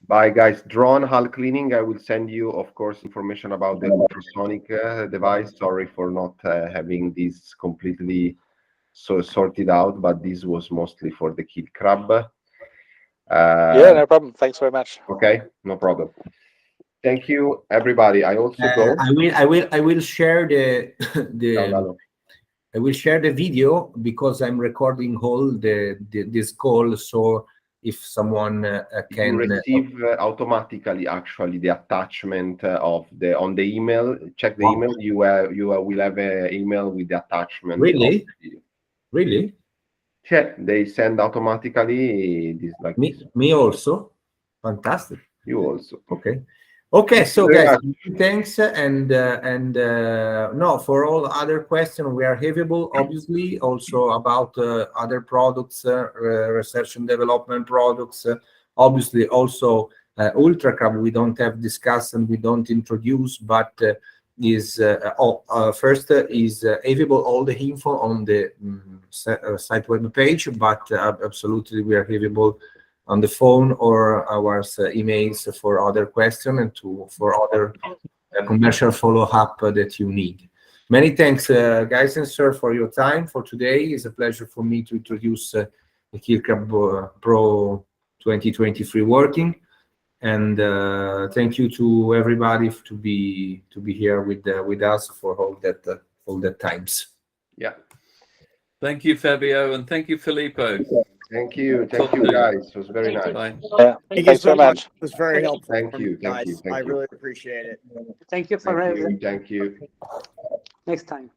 Bye, guys. Drone hull cleaning. I will send you, of course, information about the ultrasonic device. Sorry for not having this completely sorted out, but this was mostly for the Keelcrab. Yeah, no problem. Thanks very much. Okay, no problem. Thank you, everybody. I also go. I will share I will share the video because I'm recording all this call. So if someone can receive automatically, actually, the attachment of on the email. Check the email. You will have an email with the attachment. Really? Really? Yeah, they send automatically this like me also. Fantastic. You also. Okay, so guys, thanks, and no, for all other questions we are available, obviously, also about other products, research and development products, obviously also UltraCrab we don't have discussed and we don't introduce, but is first is available all the info on the site web page, but absolutely we are available on the phone or our emails for other questions and for other commercial follow-up that you need. Many thanks, guys and sir, for your time for today. It's a pleasure for me to introduce the Keelcrab Pro 2023 working, and thank you to everybody to be here with us for all that times. Yeah. Thank you, Fabio, and thank you, Filippo. Thank you, guys. It was very nice. Thank you so much. It was very helpful. Thank you, guys. I really appreciate it. Thank you for having. Thank you. Next time.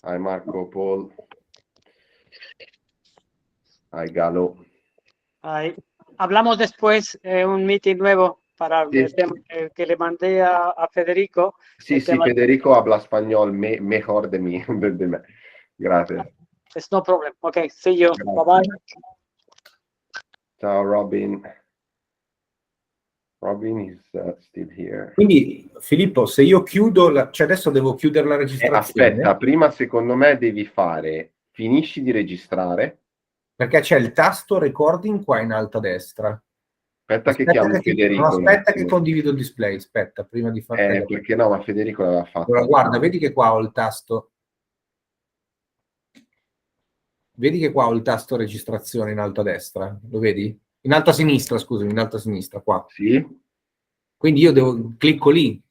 Hi, Marco, Paul. Hi, Galo. Hi. Hablamos después un meeting nuevo para el tema que le mandé a Federico. Sí, Federico habla español mejor de mí. Gracias. It's no problem. Okay, see you. Bye-bye. Ciao, Robin. Robin is still here. Quindi, Filippo, se io chiudo, cioè adesso devo chiudere la registrazione. Aspetta, prima secondo me devi finisci di registrare. Perché c'è il tasto recording qua in alto a destra. Aspetta che chiamo Federico. Aspetta che condivido il display, aspetta, prima di fare... perché no, ma Federico l'aveva fatto. Allora, guarda, vedi che qua ho il tasto... Vedi che qua ho il tasto registrazione in alto a destra, lo vedi? In alto a sinistra, scusami, in alto a sinistra, qua. Sì. Quindi io clicco lì.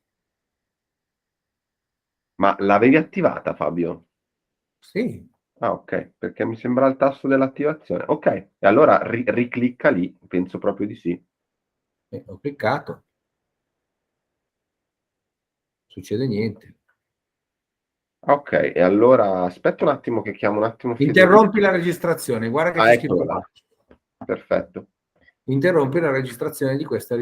Ma l'avevi attivata, Fabio? Sì. Ah, ok, perché mi sembra il tasto dell'attivazione. Ok, e allora riclicca lì, penso proprio di sì. Ho cliccato. Non succede niente. Ok, e allora aspetta un attimo che chiamo un attimo Federico. Interrompi la registrazione, guarda che c'è scritto qua. Perfetto. Interrompi la registrazione di questa